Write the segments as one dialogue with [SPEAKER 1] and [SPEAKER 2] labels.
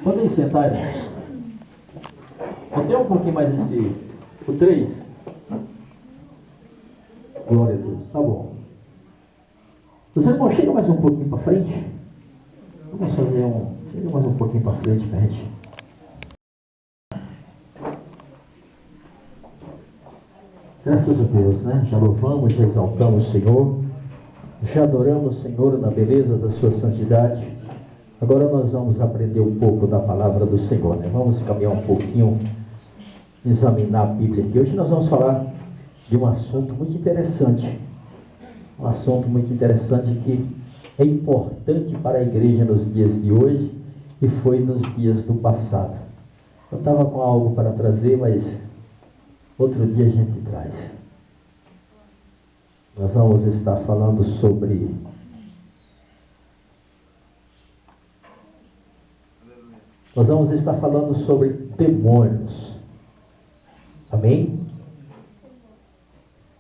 [SPEAKER 1] Podem sentar, irmãos. Até um pouquinho mais o 3. Glória a Deus. Tá bom. Os irmãos, chega mais um pouquinho para frente. Vamos fazer chega mais um pouquinho para frente, para a gente. Graças a Deus, né? Já louvamos, já exaltamos o Senhor. Já adoramos o Senhor na beleza da sua santidade. Agora nós vamos aprender um pouco da palavra do Senhor, né? Vamos caminhar um pouquinho, examinar a Bíblia aqui. Hoje nós vamos falar de um assunto muito interessante. Um assunto muito interessante que é importante para a igreja nos dias de hoje e foi nos dias do passado. Eu estava com algo para trazer, mas outro dia a gente traz. Nós vamos estar falando sobre demônios. Amém?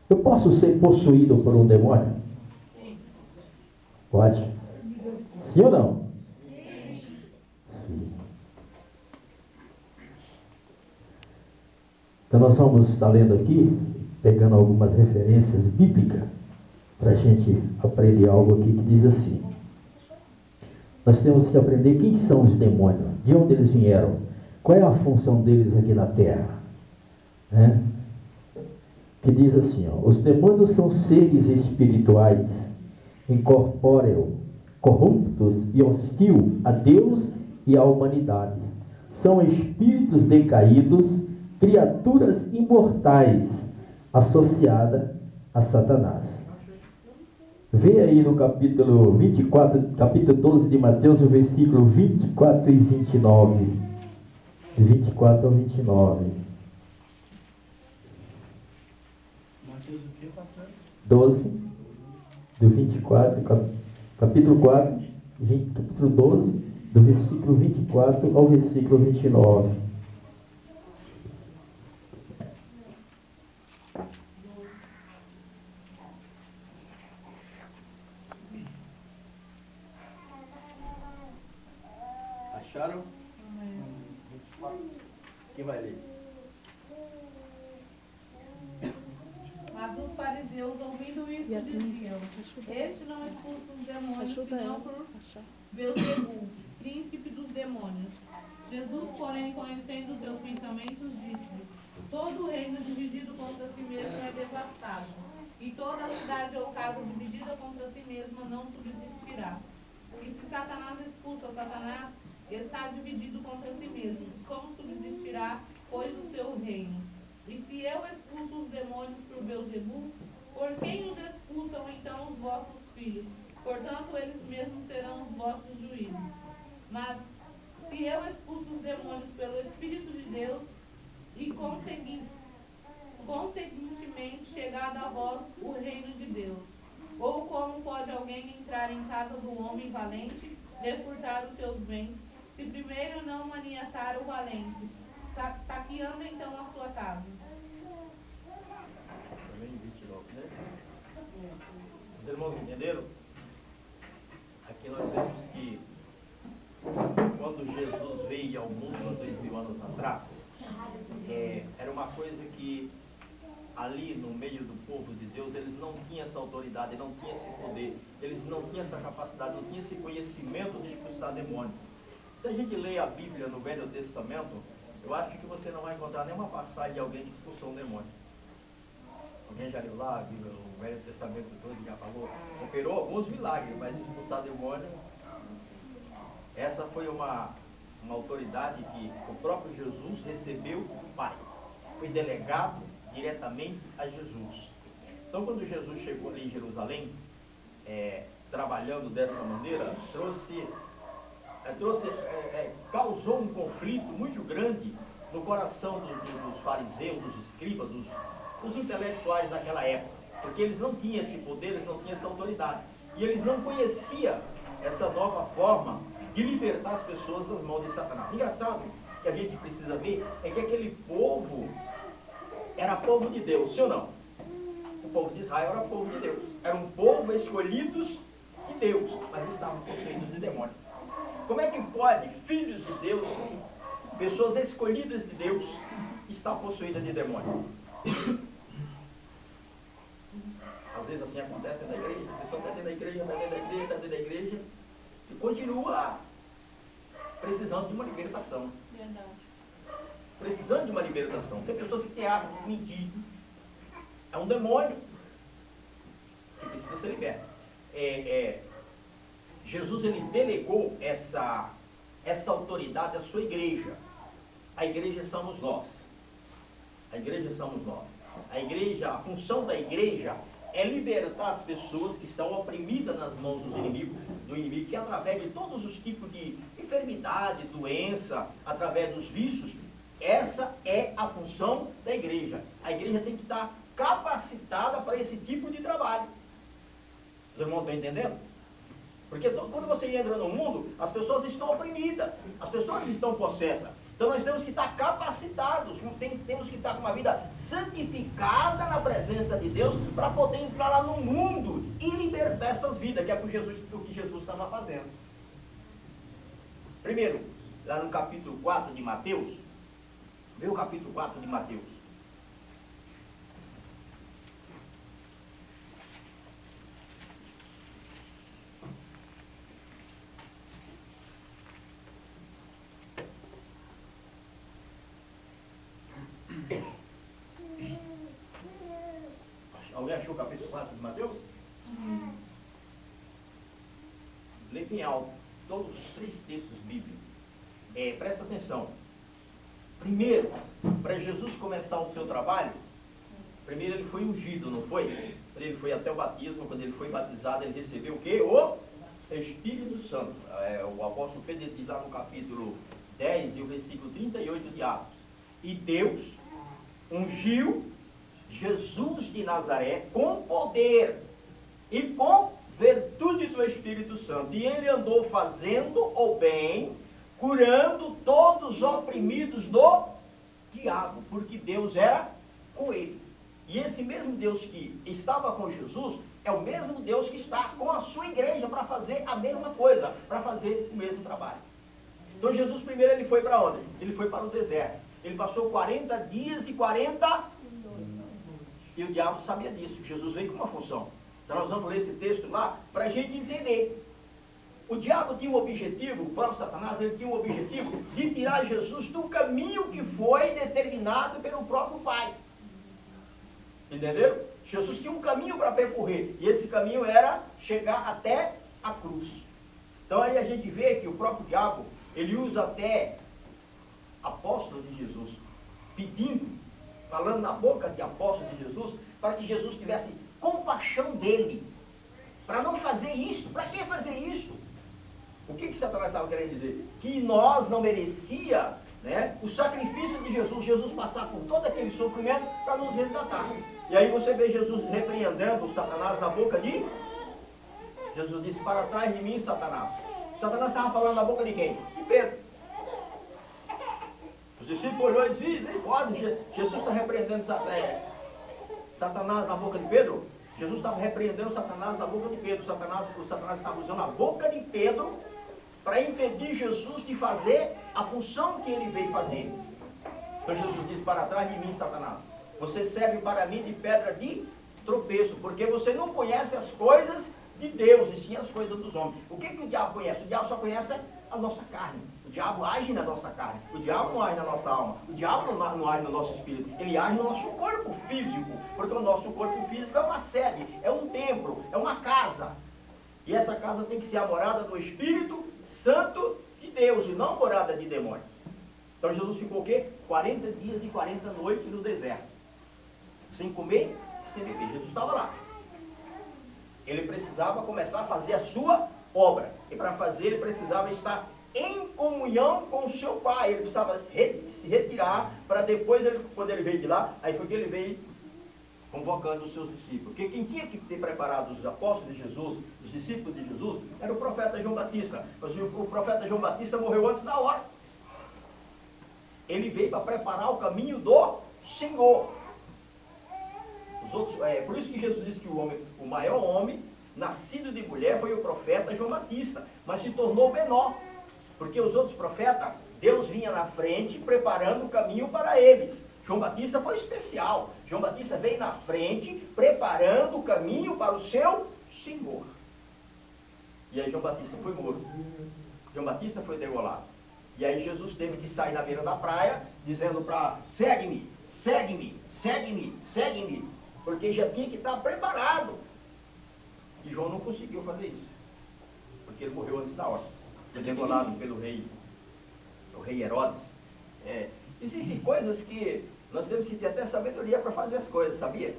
[SPEAKER 1] Eu posso ser possuído por um demônio? Pode? Sim ou não? Sim. Então nós vamos estar lendo aqui, pegando algumas referências bíblicas, para a gente aprender algo aqui que diz assim. Nós temos que aprender quem são os demônios, de onde eles vieram, qual é a função deles aqui na terra. Né? Que diz assim, ó, os demônios são seres espirituais, incorpóreos, corruptos e hostil a Deus e à humanidade. São espíritos decaídos, criaturas imortais, associadas a Satanás. Vê aí no capítulo 24, capítulo 12 de Mateus, o versículo 24 e 29. De 24 ao 29.
[SPEAKER 2] Mateus o que, pastor?
[SPEAKER 1] 12, do 24, capítulo 4, capítulo 12, do versículo 24 ao versículo 29.
[SPEAKER 3] Acharam? Quem vai ler?
[SPEAKER 4] Mas os fariseus, ouvindo isso, diziam: Este não expulsa os demônios, senão por Beelzebul, príncipe dos demônios. Jesus, porém, conhecendo os seus pensamentos, disse-lhes: Todo reino dividido contra si mesmo é devastado, e toda a cidade ou casa dividida contra si mesma não subsistirá. E se Satanás expulsa Satanás, está dividido contra si mesmo. Como subsistirá, pois, o seu reino? E se eu expulso os demônios por Beelzebul, por quem os expulsam então os vossos filhos? Portanto, eles mesmos serão os vossos juízes. Mas se eu expulso os demônios pelo Espírito de Deus, e consequentemente chegado a vós o reino de Deus. Ou como pode alguém entrar em casa do homem valente, refurtar os seus bens, se primeiro não maniatar o valente, saqueando então a sua casa?
[SPEAKER 3] Os irmãos entenderam? Aqui nós vemos que quando Jesus veio ao mundo há 2000 anos atrás, era uma coisa que ali no meio do povo de Deus, eles não tinham essa autoridade, não tinham esse poder, eles não tinham essa capacidade, não tinham esse conhecimento de expulsar demônio. Se a gente lê a Bíblia no Velho Testamento, eu acho que você não vai encontrar nenhuma passagem de alguém que expulsou um demônio. Alguém já leu lá, viu, o Velho Testamento todo, já falou, operou alguns milagres, mas expulsar demônio, essa foi uma autoridade que o próprio Jesus recebeu do Pai. Foi delegado diretamente a Jesus. Então, quando Jesus chegou ali em Jerusalém, trabalhando dessa maneira, causou um conflito muito grande no coração dos fariseus, dos escribas, dos intelectuais daquela época, porque eles não tinham esse poder, eles não tinham essa autoridade, e eles não conheciam essa nova forma de libertar as pessoas das mãos de Satanás. Engraçado que a gente precisa ver é que aquele povo era povo de Deus, sim ou não? O povo de Israel era povo de Deus, era um povo escolhidos de Deus, mas estavam possuídos de demônio. Como é que pode filhos de Deus, pessoas escolhidas de Deus, estar possuídas de demônio? Às vezes assim acontece na igreja, a pessoa está dentro da igreja, está dentro da igreja, está dentro da igreja, e continua precisando de uma libertação.
[SPEAKER 4] Verdade.
[SPEAKER 3] Precisando de uma libertação. Tem pessoas que têm hábito de mentir. É um demônio que precisa ser liberto. Jesus, ele delegou essa autoridade à sua igreja. A igreja somos nós. A igreja somos nós. A função da igreja é libertar as pessoas que estão oprimidas nas mãos do inimigo, que através de todos os tipos de enfermidade, doença, através dos vícios, essa é a função da igreja. A igreja tem que estar capacitada para esse tipo de trabalho. Os irmãos estão entendendo? Porque quando você entra no mundo, as pessoas estão oprimidas, as pessoas estão possessas. Então nós temos que estar capacitados, temos que estar com uma vida santificada na presença de Deus, para poder entrar lá no mundo e libertar essas vidas, que é o que Jesus estava fazendo. Primeiro, lá no capítulo 4 de Mateus, vê o capítulo 4 de Mateus. Alguém achou o capítulo 4 de Mateus? Lê bem alto todos os 3 textos bíblicos. Presta atenção. Primeiro, para Jesus começar o seu trabalho, primeiro ele foi ungido, não foi? Ele foi até o batismo. Quando ele foi batizado, ele recebeu o quê? O Espírito Santo. O apóstolo Pedro diz lá no capítulo 10 e o versículo 38 de Atos: e Deus ungiu Jesus de Nazaré com poder e com virtude do Espírito Santo, e ele andou fazendo o bem, curando todos os oprimidos do diabo, porque Deus era com ele. E esse mesmo Deus que estava com Jesus é o mesmo Deus que está com a sua igreja para fazer a mesma coisa, para fazer o mesmo trabalho. Então Jesus primeiro ele foi para onde? Ele foi para o deserto. Ele passou 40 dias e 40 e o diabo sabia disso. Jesus veio com uma função. Então nós vamos ler esse texto lá para a gente entender. O diabo tinha um objetivo, o próprio Satanás, ele tinha um objetivo de tirar Jesus do caminho que foi determinado pelo próprio Pai. Entenderam? Jesus tinha um caminho para percorrer, e esse caminho era chegar até a cruz. Então aí a gente vê que o próprio diabo, ele usa até apóstolos de Jesus, pedindo, falando na boca de apóstolos de Jesus, para que Jesus tivesse compaixão dele, para não fazer isso. Para que fazer isso? O que Satanás estava querendo dizer? Que nós não merecia, né, o sacrifício de Jesus passar por todo aquele sofrimento para nos resgatar. E aí você vê Jesus repreendendo o Satanás na boca de... Jesus disse: para trás de mim, Satanás. Satanás estava falando na boca de quem? De Pedro. Os discípulos olhou e disse: Jesus está repreendendo Satanás na boca de Pedro? Jesus estava repreendendo Satanás na boca de Pedro. O Satanás estava usando a boca de Pedro para impedir Jesus de fazer a função que ele veio fazer. Então Jesus diz: para trás de mim, Satanás. Você serve para mim de pedra de tropeço, porque você não conhece as coisas de Deus, e sim as coisas dos homens. O que o diabo conhece? O diabo só conhece a nossa carne. O diabo age na nossa carne. O diabo não age na nossa alma. O diabo não age no nosso espírito. Ele age no nosso corpo físico. Porque o nosso corpo físico é uma sede, é um templo, é uma casa. E essa casa tem que ser a morada do Espírito Santo de Deus, e não morada de demônio. Então Jesus ficou o quê? 40 dias e 40 noites no deserto. Sem comer e sem beber. Jesus estava lá. Ele precisava começar a fazer a sua obra. E para fazer, ele precisava estar em comunhão com o seu Pai. Ele precisava se retirar, para depois, quando ele veio de lá, aí foi que ele veio convocando os seus discípulos. Porque quem tinha que ter preparado os apóstolos de Jesus, os discípulos de Jesus, era o profeta João Batista. Mas o profeta João Batista morreu antes da hora. Ele veio para preparar o caminho do Senhor. Por isso que Jesus disse que o maior homem, nascido de mulher, foi o profeta João Batista, mas se tornou menor. Porque os outros profetas, Deus vinha na frente preparando o caminho para eles. João Batista foi especial. João Batista veio na frente preparando o caminho para o seu Senhor. E aí João Batista foi morto. João Batista foi degolado. E aí Jesus teve que sair na beira da praia, dizendo para, segue-me, segue-me, segue-me, segue-me. Porque já tinha que estar preparado. E João não conseguiu fazer isso. Porque ele morreu antes da hora. Foi degolado pelo rei, o rei Herodes. Existem coisas que nós temos que ter até sabedoria para fazer as coisas, sabia?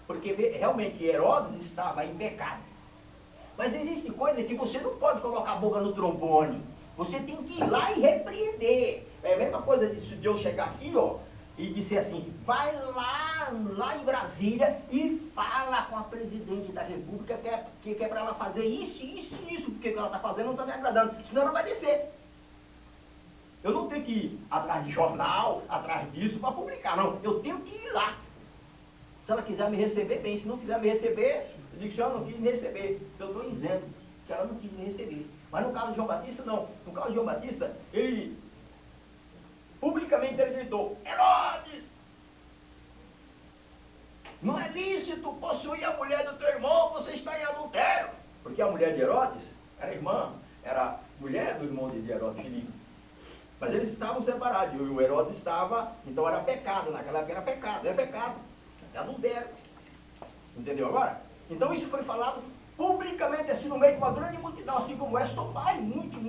[SPEAKER 3] Porque realmente Herodes estava em pecado. Mas existe coisa que você não pode colocar a boca no trombone. Você tem que ir lá e repreender. É a mesma coisa de eu chegar aqui, ó, e dizer assim, vai lá em Brasília e fala com a presidente da República que é para ela fazer isso, isso e isso, porque o que ela está fazendo não está me agradando. Senão ela vai descer. Eu não tenho que ir atrás de jornal, atrás disso para publicar, não. Eu tenho que ir lá. Se ela quiser me receber, bem. Se não quiser me receber, eu digo, senhora, não quis me receber. Eu estou dizendo que ela não quis me receber. Mas no caso de João Batista, não. No caso de João Batista, ele, publicamente ele gritou, Herodes, não é lícito possuir a mulher do teu irmão, você está em adultério. Porque a mulher de Herodes era irmã, era mulher do irmão de Herodes, Filipe. Mas eles estavam separados, e o Herodes estava, então era pecado, naquela época era pecado, é adultério. Entendeu agora? Então isso foi falado publicamente, assim, no meio de uma grande multidão, assim como esta, pai, muito,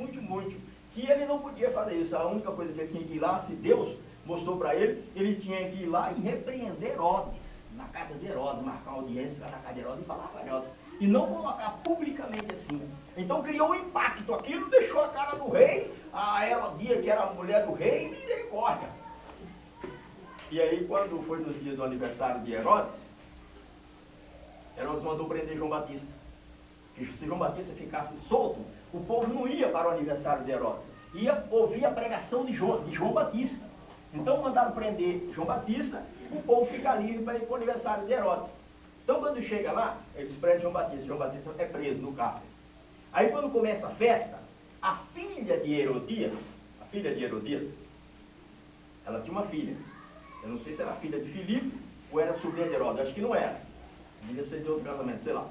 [SPEAKER 3] que ele não podia fazer isso. A única coisa que ele tinha que ir lá, se Deus mostrou para ele tinha que ir lá e repreender Herodes, na casa de Herodes, marcar uma audiência na casa de Herodes e falar para Herodes, e não colocar publicamente assim. Então criou um impacto, aquilo deixou a cara do rei, a Herodia, que era a mulher do rei, misericórdia. E aí, quando foi nos dias do aniversário de Herodes, Herodes mandou prender João Batista. Que se João Batista ficasse solto, o povo não ia para o aniversário de Herodes, ia ouvir a pregação de João Batista. Então mandaram prender João Batista, o povo fica livre para ir para o aniversário de Herodes. Então quando chega lá, eles prendem João Batista é preso no cárcere. Aí quando começa a festa, a filha de Herodias, ela tinha uma filha. Eu não sei se era filha de Filipe ou era sobrinha de Herodes, acho que não era. Devia ser de outro casamento, sei lá.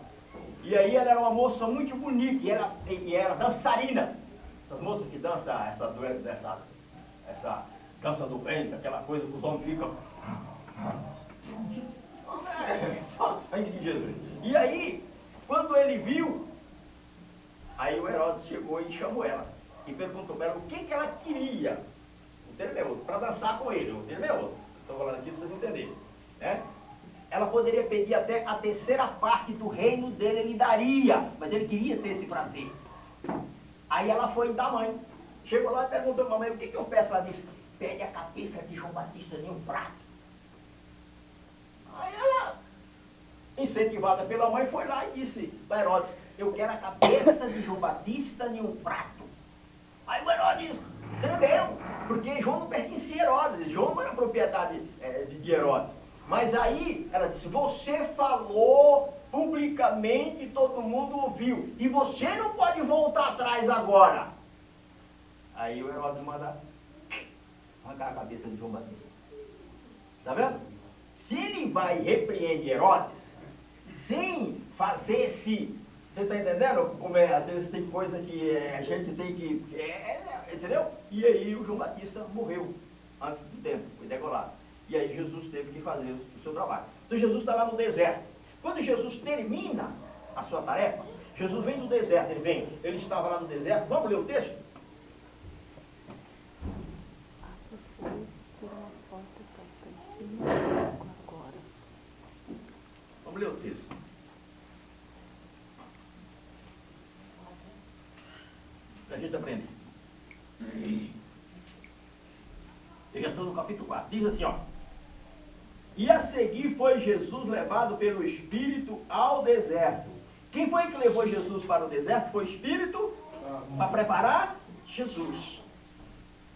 [SPEAKER 3] E aí ela era uma moça muito bonita e era dançarina. Essas moças que dançam essa dança do ventre, aquela coisa que os homens ficam... Só o sangue de Jesus. E aí, quando ele viu, aí o Herodes chegou e chamou ela. E perguntou para ela o que ela queria. O termo é outro, para dançar com ele. O termo é outro. Estou falando aqui para vocês entenderem. Né? Ela poderia pedir até a terceira parte do reino dele, ele daria. Mas ele queria ter esse prazer. Aí ela foi da mãe. Chegou lá e perguntou para a mãe, o que eu peço? Ela disse, pede a cabeça de João Batista em um prato. Aí ela, incentivada pela mãe, foi lá e disse para Herodes, eu quero a cabeça de João Batista em um prato. Aí o Herodes tremeu, porque João não pertencia a Herodes, João não era propriedade de Herodes. Mas aí ela disse, você falou publicamente, todo mundo ouviu, e você não pode voltar atrás agora. Aí o Herodes manda arrancar a cabeça de João Batista. Está vendo? Se ele vai e repreende Herodes, sem fazer esse... Você está entendendo? Como às vezes tem coisa que a gente tem que... entendeu? E aí o João Batista morreu antes do tempo, foi degolado. E aí Jesus teve que fazer o seu trabalho. Então Jesus está lá no deserto. Quando Jesus termina a sua tarefa, Jesus vem do deserto, ele estava lá no deserto. Vamos ler o texto? Vamos ler o texto. Para a gente aprender. Eu já estou no capítulo 4. Diz assim, ó. E a seguir foi Jesus levado pelo Espírito ao deserto. Quem foi que levou Jesus para o deserto? Foi o Espírito para preparar Jesus.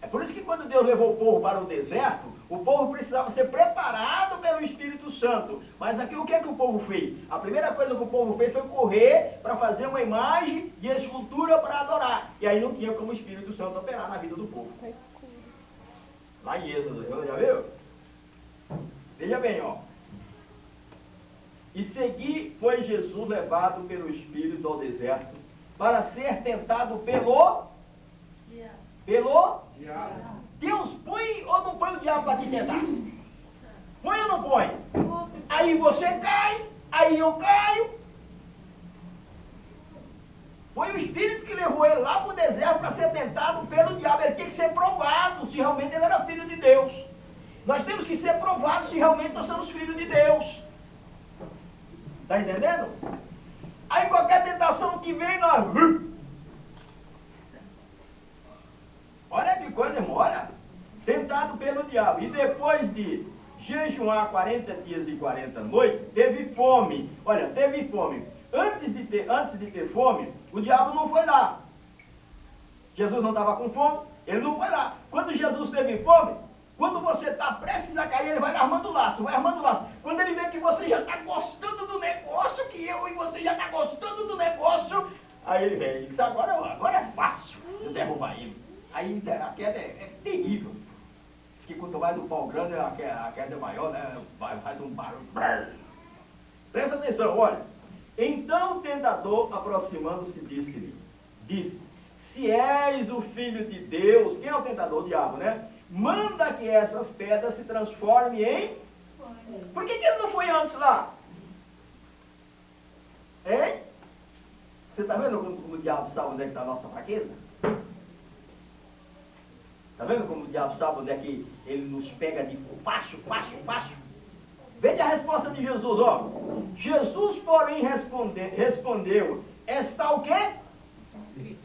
[SPEAKER 3] É por isso que quando Deus levou o povo para o deserto, o povo precisava ser preparado pelo Espírito Santo. Mas aqui o que é que o povo fez? A primeira coisa que o povo fez foi correr para fazer uma imagem de escultura para adorar. E aí não tinha como o Espírito Santo operar na vida do povo. Lá em Êxodo, já viu? Veja bem, ó. E seguir foi Jesus levado pelo Espírito ao deserto para ser tentado pelo
[SPEAKER 2] Diabo.
[SPEAKER 3] Deus põe ou não põe o diabo para te tentar? Põe ou não põe? Aí você cai, aí eu caio. Foi o Espírito que levou ele lá para o deserto para ser tentado pelo diabo. Ele tinha que ser provado se realmente ele era filho de Deus. Nós temos que ser provados se realmente nós somos filhos de Deus. Está entendendo? Aí qualquer tentação que vem, nós... Olha que coisa, irmão, olha. Tentado pelo diabo. E depois de jejuar 40 dias e 40 noites, teve fome. Olha, teve fome. Antes de ter fome, o diabo não foi lá. Jesus não estava com fome, ele não foi lá. Quando Jesus teve fome, quando você está prestes a cair, ele vai armando o laço, vai armando o laço. Quando ele vê que você já está gostando do negócio, que eu e você já está gostando do negócio, aí ele vem e diz, agora é fácil de derrubar ele. Aí a queda é terrível. Diz que quanto mais o pau grande, a queda é maior, né? Faz um barulho. Presta atenção, olha. Então o tentador, aproximando-se, disse, se és o Filho de Deus, quem é o tentador? O diabo, né? Manda que essas pedras se transformem em... Por que ele não foi antes lá? Hein? Você está vendo como o diabo sabe onde é que está a nossa fraqueza? Está vendo como o diabo sabe onde é que ele nos pega de fácil? Veja a resposta de Jesus, ó. Jesus, porém, respondeu, está o quê?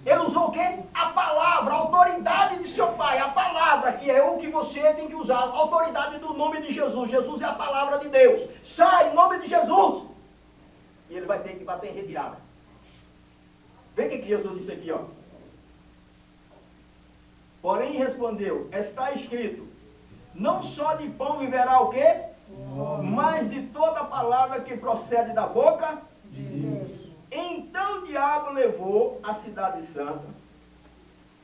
[SPEAKER 3] Ele usou o quê? A palavra, a autoridade de seu Pai, a palavra, que é o que você tem que usar, a autoridade do nome de Jesus. Jesus é a palavra de Deus. Sai, em nome de Jesus! E ele vai ter que bater em retirada. Vê o que Jesus disse aqui, ó. Porém respondeu, está escrito, não só de pão viverá o quê? Mas de toda palavra que procede da boca de Deus. Então o diabo levou a cidade santa,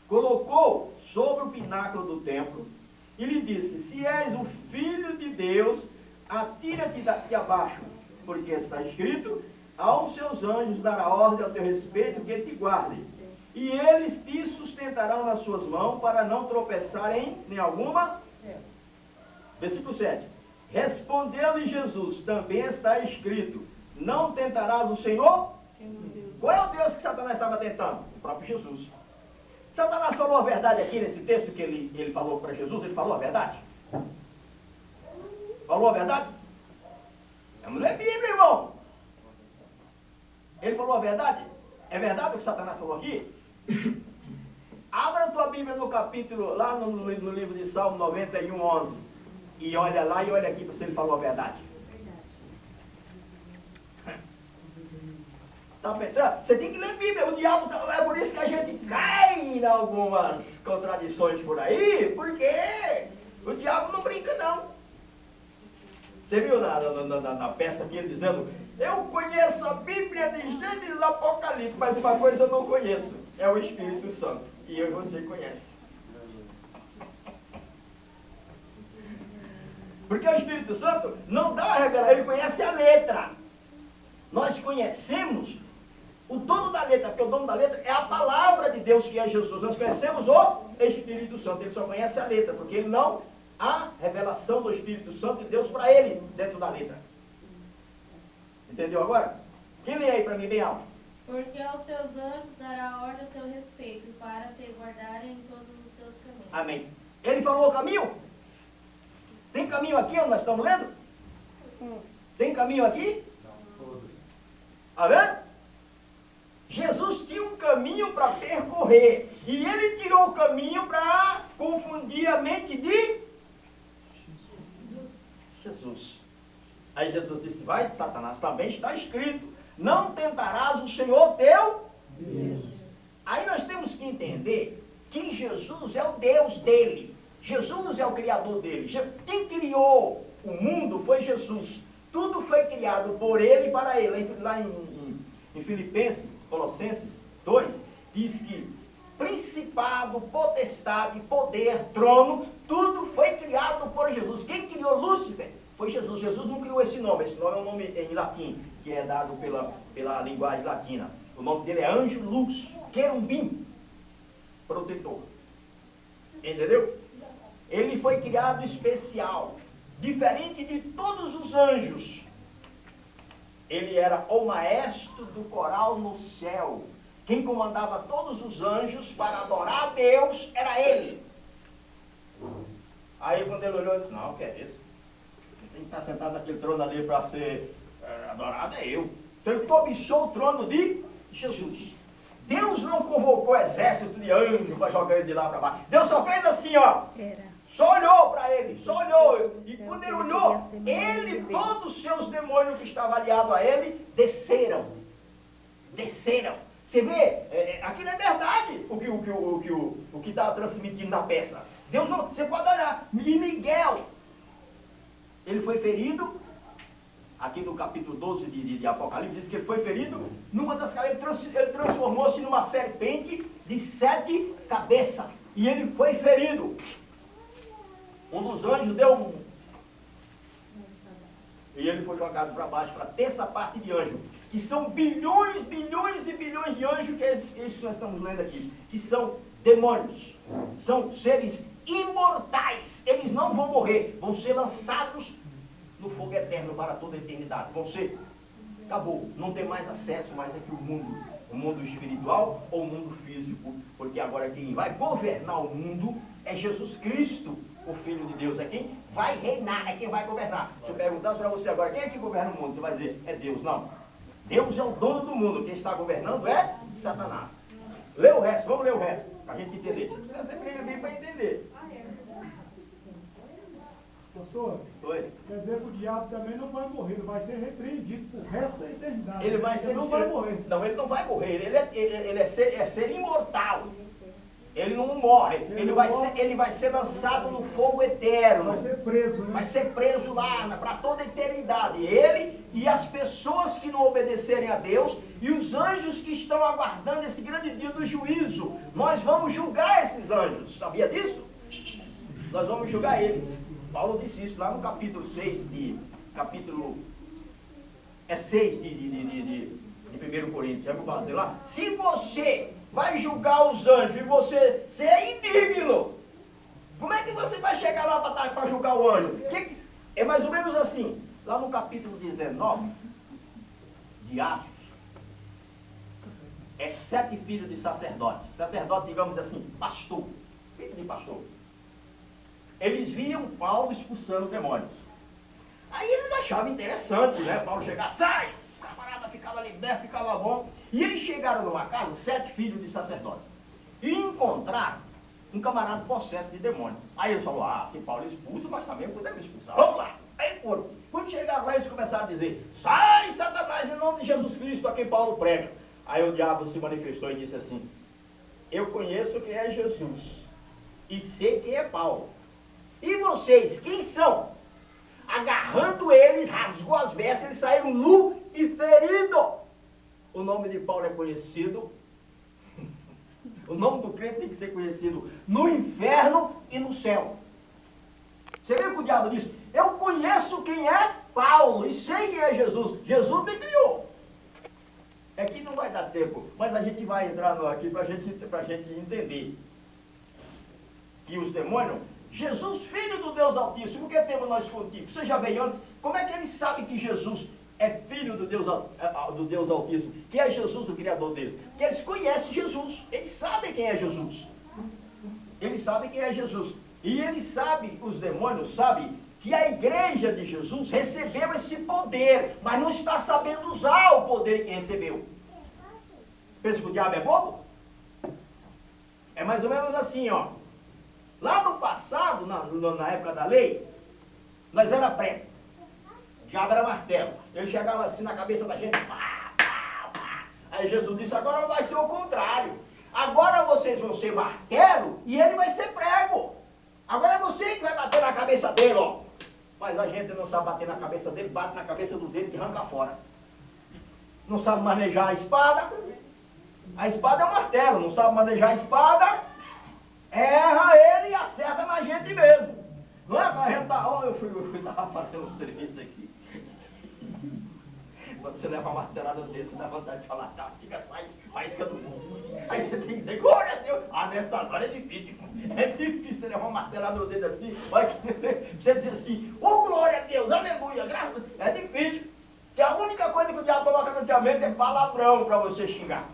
[SPEAKER 3] colocou sobre o pináculo do templo e lhe disse, se és o Filho de Deus, atira-te daqui abaixo, porque está escrito, aos seus anjos dará ordem ao teu respeito que te guardem. E eles te sustentarão nas suas mãos para não tropeçar em nenhuma. Versículo 7. Respondeu-lhe Jesus, também está escrito, não tentarás o Senhor? Qual é o Deus que Satanás estava tentando? O próprio Jesus. Satanás falou a verdade aqui nesse texto que ele falou para Jesus, ele falou a verdade? Falou a verdade? Vamos ler Bíblia, irmão. Ele falou a verdade? É verdade o que Satanás falou aqui? Abra a tua Bíblia no capítulo, lá no livro de Salmo 91, 11. E olha lá e olha aqui para se ele falou a verdade. Está pensando? Você tem que ler Bíblia. O diabo, é por isso que a gente cai em algumas contradições por aí, porque o diabo não brinca não. Você viu na peça aqui ele dizendo, eu conheço a Bíblia de Gênesis, Apocalipse, mas uma coisa eu não conheço, é o Espírito Santo. E eu e você conhece. Porque o Espírito Santo não dá a revelação, ele conhece a letra. Nós conhecemos o dono da letra, porque o dono da letra é a palavra de Deus, que é Jesus. Nós conhecemos o Espírito Santo, ele só conhece a letra, porque ele não há revelação do Espírito Santo de Deus para ele, dentro da letra. Entendeu agora? Quem lê aí para mim bem alto?
[SPEAKER 4] Porque aos seus anjos dará ordem a teu respeito, para te guardarem em todos os teus caminhos.
[SPEAKER 3] Amém. Ele falou o caminho? Tem caminho aqui onde nós estamos lendo? Tem caminho aqui? Está vendo? Jesus tinha um caminho para percorrer. E ele tirou o caminho para confundir a mente de Jesus. Aí Jesus disse, vai, Satanás, também está escrito, não tentarás o Senhor teu Deus. Aí nós temos que entender
[SPEAKER 5] que Jesus é o Deus dele. Jesus é o criador dele. Quem criou o mundo foi Jesus. Tudo foi criado por ele e para ele. Lá em Filipenses, Colossenses 2, diz que principado, potestade, poder, trono, tudo foi criado por Jesus. Quem criou Lúcifer foi Jesus. Jesus não criou esse nome é um nome em latim, que é dado pela linguagem latina. O nome dele é anjo lux, querubim, protetor. Entendeu? Ele foi criado especial, diferente de todos os anjos. Ele era o maestro do coral no céu. Quem comandava todos os anjos para adorar a Deus era ele. Aí quando ele olhou, ele disse, não, que é isso? Quem está sentado naquele trono ali para ser adorado é eu. Então ele cobiçou o trono de Jesus. Deus não convocou exército de anjos para jogar ele de lá para baixo. Deus só fez assim, ó. Só olhou para ele, só olhou. E quando ele olhou, ele e todos os seus demônios que estavam aliados a ele, desceram. Desceram. Você vê, aquilo é verdade, o que está transmitindo na peça. Deus não, você pode olhar. E Miguel, ele foi ferido, aqui no capítulo 12 de Apocalipse, diz que ele foi ferido numa das cabeças, ele transformou-se numa serpente de 7 cabeças. E ele foi ferido. Um dos anjos deu um. E ele foi jogado para baixo, para a terça parte de anjo. Que são bilhões, bilhões e bilhões de anjos, que é isso que nós estamos lendo aqui. Que são demônios. São seres imortais. Eles não vão morrer. Vão ser lançados no fogo eterno para toda a eternidade. Vão ser. Acabou. Não tem mais acesso mais aqui ao mundo. O mundo espiritual ou o mundo físico. Porque agora quem vai governar o mundo é Jesus Cristo, o Filho de Deus. É quem vai reinar, é quem vai governar. Se eu perguntasse para você agora, quem é que governa o mundo? Você vai dizer, é Deus. Não. Deus é o dono do mundo. Quem está governando é Satanás. Lê o resto, vamos ler o resto, para a gente entender. Você precisa sempre ler bem para entender.
[SPEAKER 6] Pastor,
[SPEAKER 5] Oi.
[SPEAKER 6] quer dizer que o diabo também não vai morrer, ele vai ser repreendido por resto da eternidade.
[SPEAKER 5] Ele vai ser,
[SPEAKER 6] não vai morrer.
[SPEAKER 5] Não, ele não vai morrer. Ele é ser imortal. Ele não morre. Ele vai ser lançado no fogo eterno.
[SPEAKER 6] Vai ser preso, né?
[SPEAKER 5] Vai ser preso lá para toda a eternidade. Ele e as pessoas que não obedecerem a Deus e os anjos que estão aguardando esse grande dia do juízo. Nós vamos julgar esses anjos. Sabia disso? Nós vamos julgar eles. Paulo disse isso lá no capítulo 6 capítulo 6 de 1 Coríntios. Já vou fazer lá. Se você vai julgar os anjos e você é indigno, como é que você vai chegar lá para julgar o anjo? É mais ou menos assim. Lá no capítulo 19 de Atos, é 7 filhos de sacerdote. Sacerdote, digamos assim, pastor. Filho de pastor. Eles viam Paulo expulsando demônios. Aí eles achavam interessante, né? Paulo chegar, sai! O camarada ficava liberto, ficava bom. E eles chegaram numa casa, 7 filhos de sacerdote. E encontraram um camarada possesso de demônio. Aí eles falaram, se Paulo expulsa, nós também podemos expulsar. Vamos lá! Aí foram. Quando chegaram lá, eles começaram a dizer, sai, Satanás, em nome de Jesus Cristo, a quem Paulo prega. Aí o diabo se manifestou e disse assim, eu conheço quem é Jesus e sei quem é Paulo. E vocês, quem são? Agarrando eles, rasgou as vestes, eles saíram nu e ferido. O nome de Paulo é conhecido. O nome do crente tem que ser conhecido no inferno e no céu. Você vê que o diabo diz, eu conheço quem é Paulo e sei quem é Jesus. Jesus me criou. Aqui não vai dar tempo, mas a gente vai entrar aqui para a gente entender que os demônios, Jesus, Filho do Deus Altíssimo, o que temos nós contigo? Você já veio antes? Como é que eles sabem que Jesus é Filho do Deus Altíssimo? Que é Jesus o Criador deles? Porque eles conhecem Jesus, eles sabem quem é Jesus. Eles sabem quem é Jesus. E eles sabem, os demônios sabem, que a igreja de Jesus recebeu esse poder, mas não está sabendo usar o poder que recebeu. Pensa que o diabo é bobo? É mais ou menos assim, ó. Lá no passado, na época da lei, nós era prego. O diabo era martelo. Ele chegava assim na cabeça da gente, pá, pá, pá. Aí Jesus disse, agora vai ser o contrário. Agora vocês vão ser martelo e ele vai ser prego. Agora é você que vai bater na cabeça dele, ó. Mas a gente não sabe bater na cabeça dele, bate na cabeça dos dedos e arranca fora. Não sabe manejar a espada. A espada é um martelo, não sabe manejar a espada, erra ele e acerta na gente mesmo. Não é que a gente tá... Oh, eu fui fazendo um serviço aqui. Quando você leva uma martelada desse, dá vontade de falar, tá, fica, sai, faísca do mundo. Aí você tem que dizer, glória a Deus. Ah, nessa hora é difícil, irmão. É difícil você levar uma martelada no dedo assim, vai você dizer assim, oh, glória a Deus, aleluia, graças a Deus. É difícil. Porque a única coisa que o diabo coloca na tua mente é palavrão para você xingar.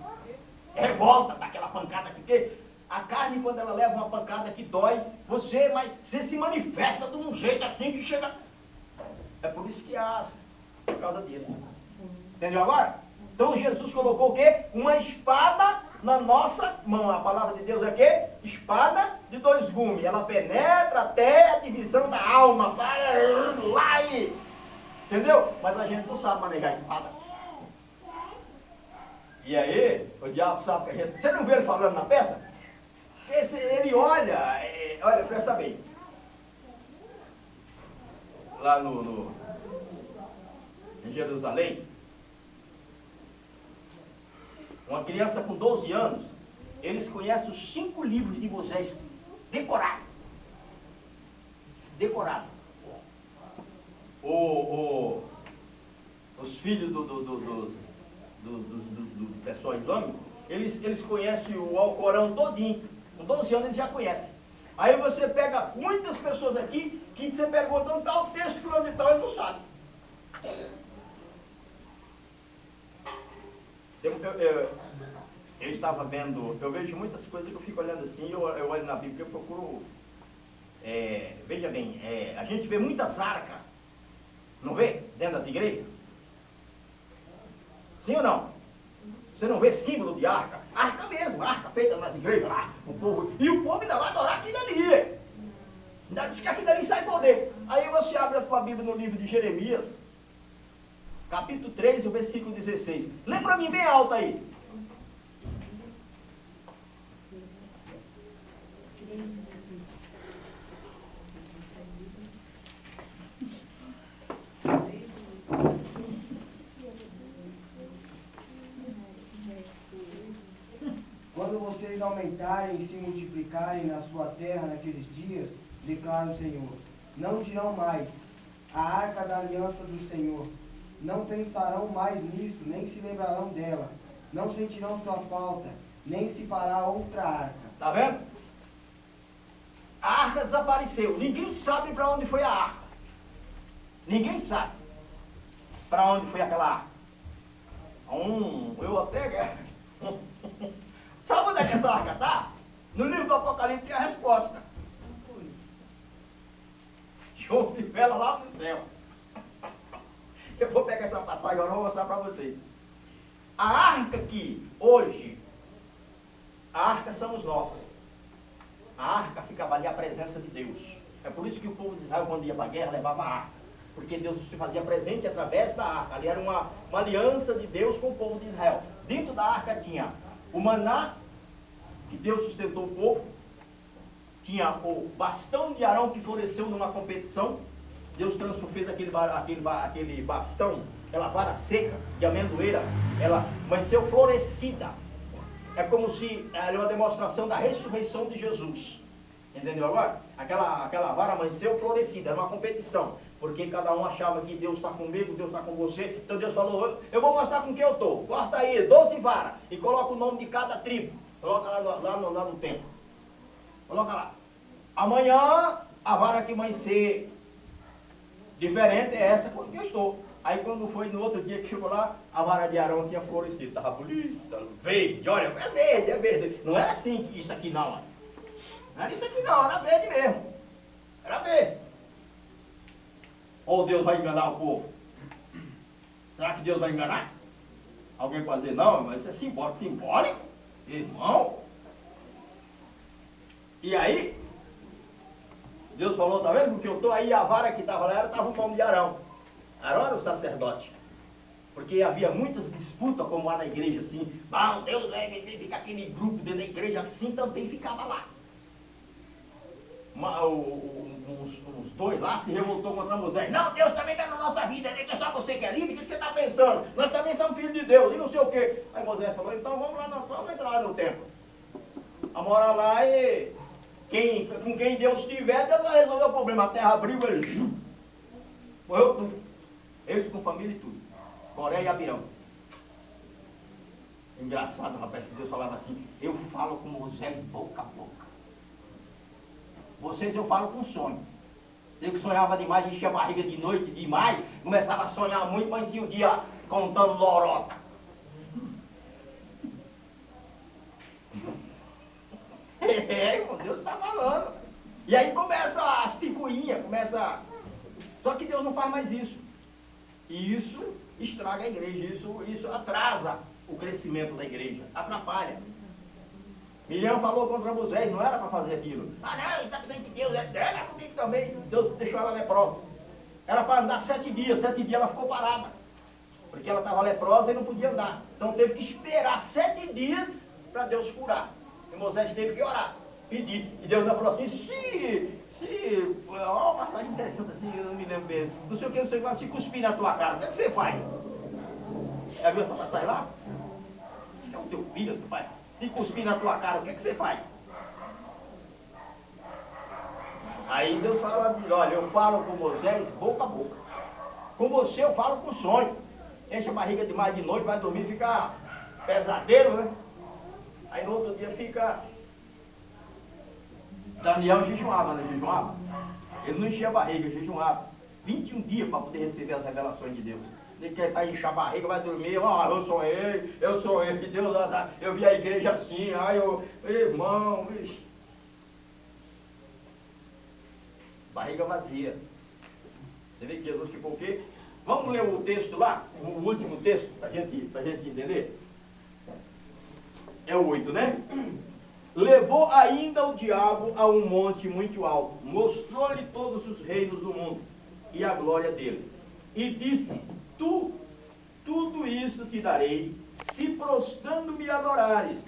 [SPEAKER 5] Revolta, daquela pancada, porque a carne, quando ela leva uma pancada que dói, você se manifesta de um jeito assim que chega. É por isso que por causa disso. Entendeu agora? Então Jesus colocou o quê? Uma espada na nossa mão. A palavra de Deus é o quê? Espada de dois gumes. Ela penetra até a divisão da alma. Para lá e... Entendeu? Mas a gente não sabe manejar a espada. E aí, o diabo sabe que a gente... Você não vê ele falando na peça? Ele olha, olha, presta bem. Lá em Jerusalém, uma criança com 12 anos, eles conhecem os 5 livros de Moisés decorado. Decorado. Os filhos do pessoal islâmico, eles conhecem o Alcorão todinho. Com 12 anos eles já conhecem. Aí você pega muitas pessoas aqui que você pergunta onde está o texto fulano e tal, ele não sabe. Eu estava vendo, eu vejo muitas coisas que eu fico olhando assim, eu olho na Bíblia, eu procuro, veja bem, a gente vê muitas arcas, não vê? Dentro das igrejas? Sim ou não? Você não vê símbolo de arca? Arca mesmo, arca feita nas igrejas lá, o povo ainda vai adorar aquilo ali. Ainda diz que aquilo ali sai poder. Aí você abre a tua Bíblia no livro de Jeremias, capítulo 3, o versículo 16. Lê para mim bem alto aí.
[SPEAKER 7] Quando vocês aumentarem e se multiplicarem na sua terra naqueles dias, declara o Senhor, não dirão mais, a arca da aliança do Senhor. Não pensarão mais nisso, nem se lembrarão dela. Não sentirão sua falta, nem se fará outra arca.
[SPEAKER 5] Está vendo? A arca desapareceu. Ninguém sabe para onde foi a arca. Ninguém sabe para onde foi aquela arca. Eu até... Sabe onde é que essa arca está? No livro do Apocalipse tem a resposta. Show de vela lá no céu. Eu vou pegar essa passagem agora e vou mostrar para vocês. A arca que hoje, a arca somos nós. A arca ficava ali a presença de Deus. É por isso que o povo de Israel, quando ia para a guerra, levava a arca. Porque Deus se fazia presente através da arca. Ali era uma aliança de Deus com o povo de Israel. Dentro da arca tinha o maná, que Deus sustentou o povo. Tinha o bastão de Arão, que floresceu numa competição. Deus fez aquele bastão, aquela vara seca de amendoeira, ela amanheceu florescida. É como se era uma demonstração da ressurreição de Jesus. Entendeu agora? Aquela vara amanheceu florescida, era uma competição. Porque cada um achava que Deus está comigo, Deus está com você. Então Deus falou, eu vou mostrar com quem eu estou. Corta aí 12 varas e coloca o nome de cada tribo. Coloca lá no templo. Coloca lá. Amanhã, a vara que amanhecer diferente é essa com que eu estou. Aí quando foi no outro dia que chegou lá, a vara de Arão tinha florescido. Estava bonita, verde. Olha, é verde, é verde. Não era assim isso aqui não. Olha. Não era isso aqui não, era verde mesmo. Era verde. Ou Deus vai enganar o povo? Será que Deus vai enganar? Alguém pode dizer, não, mas isso é simbólico. Simbólico? Irmão? E aí, Deus falou, tá vendo? Porque eu estou aí, a vara que estava lá, estava o nome de Arão. Arão era o sacerdote. Porque havia muitas disputas disputa como há na igreja, assim, bom, Deus, fica aquele grupo dentro da igreja, assim também ficava lá. Uns dois lá se revoltou contra Moisés. Não, Deus também está na nossa vida, não é só você que é livre, o que você está pensando? Nós também somos filhos de Deus, e não sei o quê. Aí Moisés falou, então vamos lá, vamos entrar lá no templo. Vamos morar lá e com quem Deus estiver, Deus vai resolver o problema. A terra abriu, ele morreu tudo. Eles com família e tudo. Coré e Abirão. Engraçado, rapaz, que Deus falava assim, eu falo com Moisés boca a boca. Vocês eu falo com sonho. Eu que sonhava demais, enchia a barriga de noite demais, começava a sonhar muito, mas o dia contando lorota. Irmão, Deus está falando. E aí começa as picuinhas, Só que Deus não faz mais isso. E isso estraga a igreja, isso atrasa o crescimento da igreja, atrapalha. Miriam falou contra Moisés, não era para fazer aquilo. Ah não, ele está precisando de Deus, era comigo também. Deus deixou ela leprosa. Era para andar 7 dias ela ficou parada. Porque ela estava leprosa e não podia andar. Então teve que esperar 7 dias para Deus curar. E Moisés teve que orar, pedir. E Deus falou assim, ó, uma passagem interessante assim, eu não me lembro bem. Não sei o que, se cuspir na tua cara, o que é que você faz? Já viu essa passagem lá? Acho que é o teu filho, teu pai. Se cuspir na tua cara, o que é que você faz? Aí Deus fala, olha, eu falo com Moisés boca a boca. Com você eu falo com sonho. Enche a barriga demais de noite, vai dormir, fica pesadelo, né? Aí no outro dia fica... Daniel jejuava, né? Jejuava. Ele não enchia a barriga, jejuava. 21 dias para poder receber as revelações de Deus. Ele quer estar encher a barriga, vai dormir, eu sonhei, que Deus, eu vi a igreja assim, irmão, bicho. Barriga vazia. Você vê que Jesus ficou o quê? Vamos ler o texto lá, o último texto, para a gente entender. É o 8, né? Levou ainda o diabo a um monte muito alto, mostrou-lhe todos os reinos do mundo e a glória dele. E disse, tudo isso te darei, se prostrando me adorares.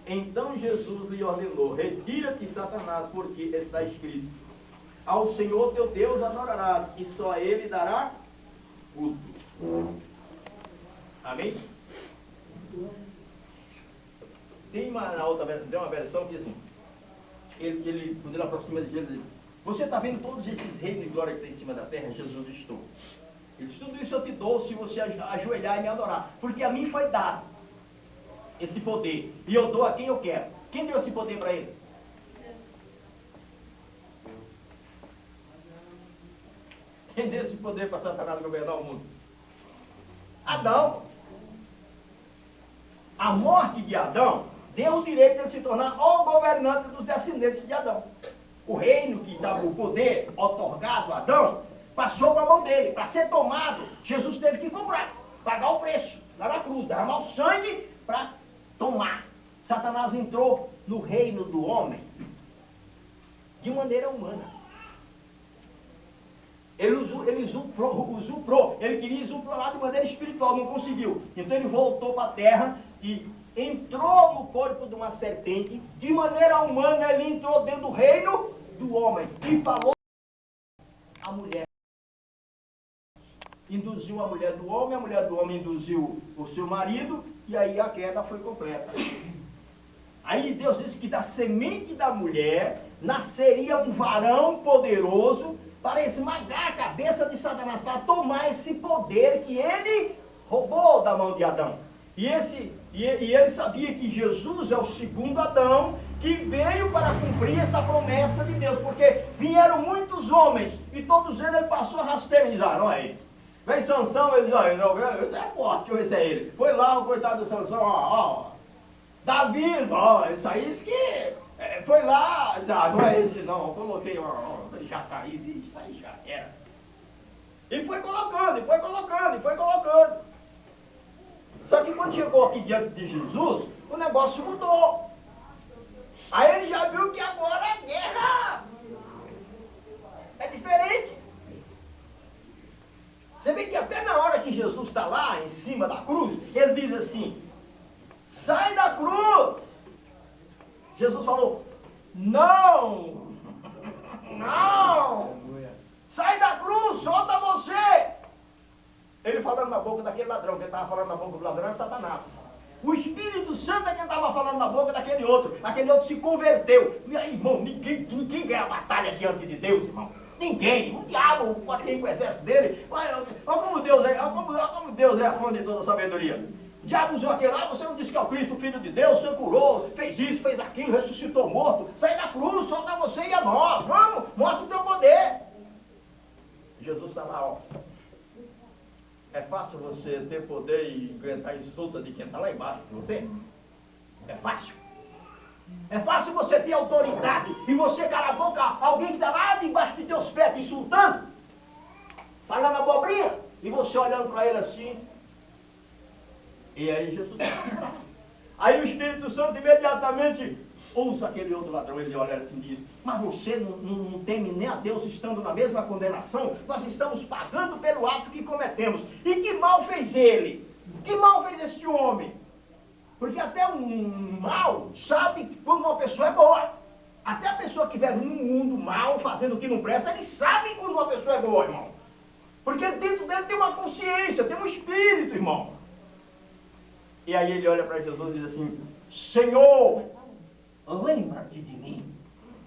[SPEAKER 5] Então Jesus lhe ordenou, retira-te, Satanás, porque está escrito, ao Senhor teu Deus adorarás, e só a Ele dará culto. Amém? Tem uma versão que diz assim, quando ele aproxima de Jesus, ele diz, você está vendo todos esses reinos de glória que tem em cima da terra? Jesus estou. Ele diz, tudo isso eu te dou se você ajoelhar e me adorar. Porque a mim foi dado esse poder. E eu dou a quem eu quero. Quem deu esse poder para ele? Quem deu esse poder para Satanás governar o mundo? Adão. A morte de Adão deu o direito de se tornar o governante dos descendentes de Adão. O reino que dava o poder otorgado a Adão passou para a mão dele. Para ser tomado, Jesus teve que comprar, pagar o preço lá na cruz, derramar o sangue para tomar. Satanás entrou no reino do homem de maneira humana. Ele usurprou, ele queria usufruir lá de maneira espiritual, não conseguiu. Então ele voltou para a terra e entrou no corpo de uma serpente, de maneira humana ele entrou dentro do reino do homem e falou a mulher. Induziu a mulher do homem induziu o seu marido, e aí a queda foi completa. Aí Deus disse que da semente da mulher nasceria um varão poderoso para esmagar a cabeça de Satanás, para tomar esse poder que ele roubou da mão de Adão. E ele sabia que Jesus é o segundo Adão, que veio para cumprir essa promessa de Deus, porque vieram muitos homens, e todos eles ele passou a rasteirizar, não é eles. Vem Sansão, ele diz, esse é forte, esse é ele. Foi lá o coitado do Sansão, Davi, isso aí, isso que foi lá, não é esse não, coloquei, já caí, isso aí já era. E foi colocando. Só que quando chegou aqui diante de Jesus, o negócio mudou. Aí ele já viu que agora a guerra é diferente. Você vê que até na hora que Jesus está lá em cima da cruz, ele diz assim, sai da cruz. Jesus falou, não, não, sai da cruz, solta você. Ele falando na boca daquele ladrão, quem estava falando na boca do ladrão é Satanás. O Espírito Santo é quem estava falando na boca daquele outro se converteu. Meu irmão, ninguém ganha a batalha diante de Deus, irmão. Ninguém. O diabo pode vir com o exército dele. Olha como Deus é a fonte de toda a sabedoria. O diabo usou aquele lá, você não disse que é o Cristo, filho de Deus, você curou, fez isso, fez aquilo, ressuscitou morto. Sai da cruz, solta você e a nós. Vamos, mostra o teu poder. Jesus está lá, ó. É fácil você ter poder e aguentar insulta de quem está lá embaixo de você? É fácil. É fácil você ter autoridade e você calar a boca, alguém que está lá debaixo de teus pés te insultando, falando abobrinha, e você olhando para ele assim. E aí Jesus... Aí o Espírito Santo imediatamente usa aquele outro ladrão, ele olha assim e diz, mas você não teme nem a Deus estando na mesma condenação? Nós estamos pagando pelo ato que cometemos. E que mal fez ele? Que mal fez esse homem? Porque até um mal sabe quando uma pessoa é boa. Até a pessoa que vive num mundo mal, fazendo o que não presta, ele sabe quando uma pessoa é boa, irmão. Porque dentro dele tem uma consciência, tem um espírito, irmão. E aí ele olha para Jesus e diz assim, Senhor, lembra-te de mim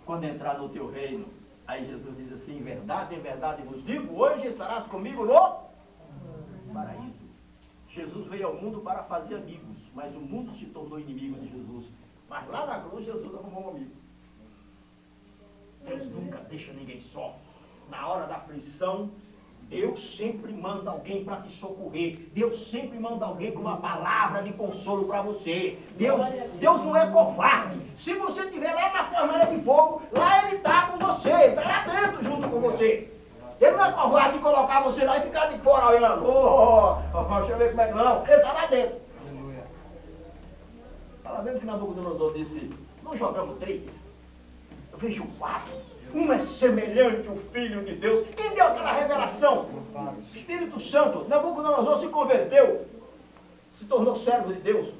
[SPEAKER 5] quando entrar no teu reino. Aí Jesus diz assim, em verdade vos digo, hoje estarás comigo no paraíso. Jesus veio ao mundo para fazer amigos, mas o mundo se tornou inimigo de Jesus. Mas lá na cruz Jesus arrumou um amigo. Deus nunca deixa ninguém só. Na hora da aflição, Deus sempre manda alguém para te socorrer. Deus sempre manda alguém com uma palavra de consolo para você. Deus não é covarde. Se você estiver lá na fornalha de fogo, lá Ele está com você. Ele está lá dentro junto com você. Ele não é covarde de colocar você lá e ficar de fora olhando. Deixa eu ver como é que não. Ele está lá dentro. Está lá dentro que Nabucodonosor disse, não jogamos 3? Eu vejo 4. Um é semelhante ao Filho de Deus. Quem deu aquela revelação? Espírito Santo. Nabucodonosor se converteu. Se tornou servo de Deus.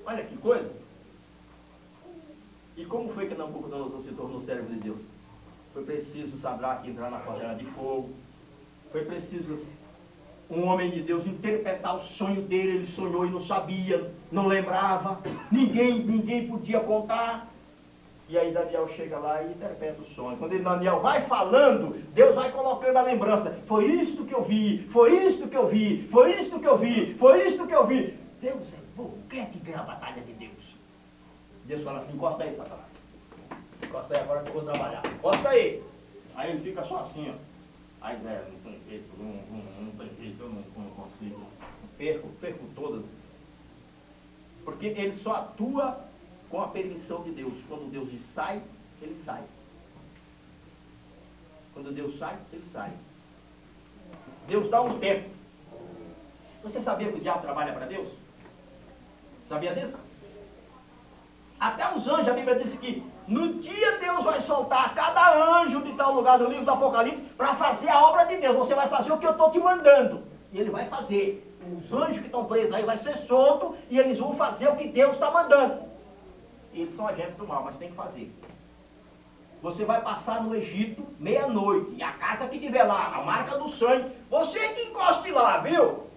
[SPEAKER 5] Olha que coisa. E como foi que Nabucodonosor se tornou servo de Deus? Foi preciso Sadraque entrar na panela de fogo. Foi preciso um homem de Deus interpretar o sonho dele. Ele sonhou e não sabia, não lembrava. Ninguém podia contar. E aí Daniel chega lá e interpreta o sonho. Quando Daniel vai falando, Deus vai colocando a lembrança. Foi isto que eu vi, foi isto que eu vi, foi isto que eu vi, foi isto que eu vi. Deus é bom, quem é que ganha a batalha de Deus? Deus fala assim, encosta aí, Satanás. Encosta aí agora que eu vou trabalhar. Encosta aí. Aí ele fica só assim, ó. Aí, não tem jeito, não tem jeito, eu não consigo. Perco todas. Porque ele só atua com a permissão de Deus. Quando Deus diz sai, ele sai. Quando Deus sai, ele sai. Deus dá um tempo. Você sabia que o diabo trabalha para Deus? Sabia disso? Até os anjos, a Bíblia diz que no dia Deus vai soltar cada anjo de tal lugar do livro do Apocalipse para fazer a obra de Deus. Você vai fazer o que eu estou te mandando. E ele vai fazer. Os anjos que estão presos aí vai ser solto e eles vão fazer o que Deus está mandando. Eles são agentes do mal, mas tem que fazer. Você vai passar no Egito meia-noite, e a casa que tiver lá, a marca do sangue, você que encoste lá, viu?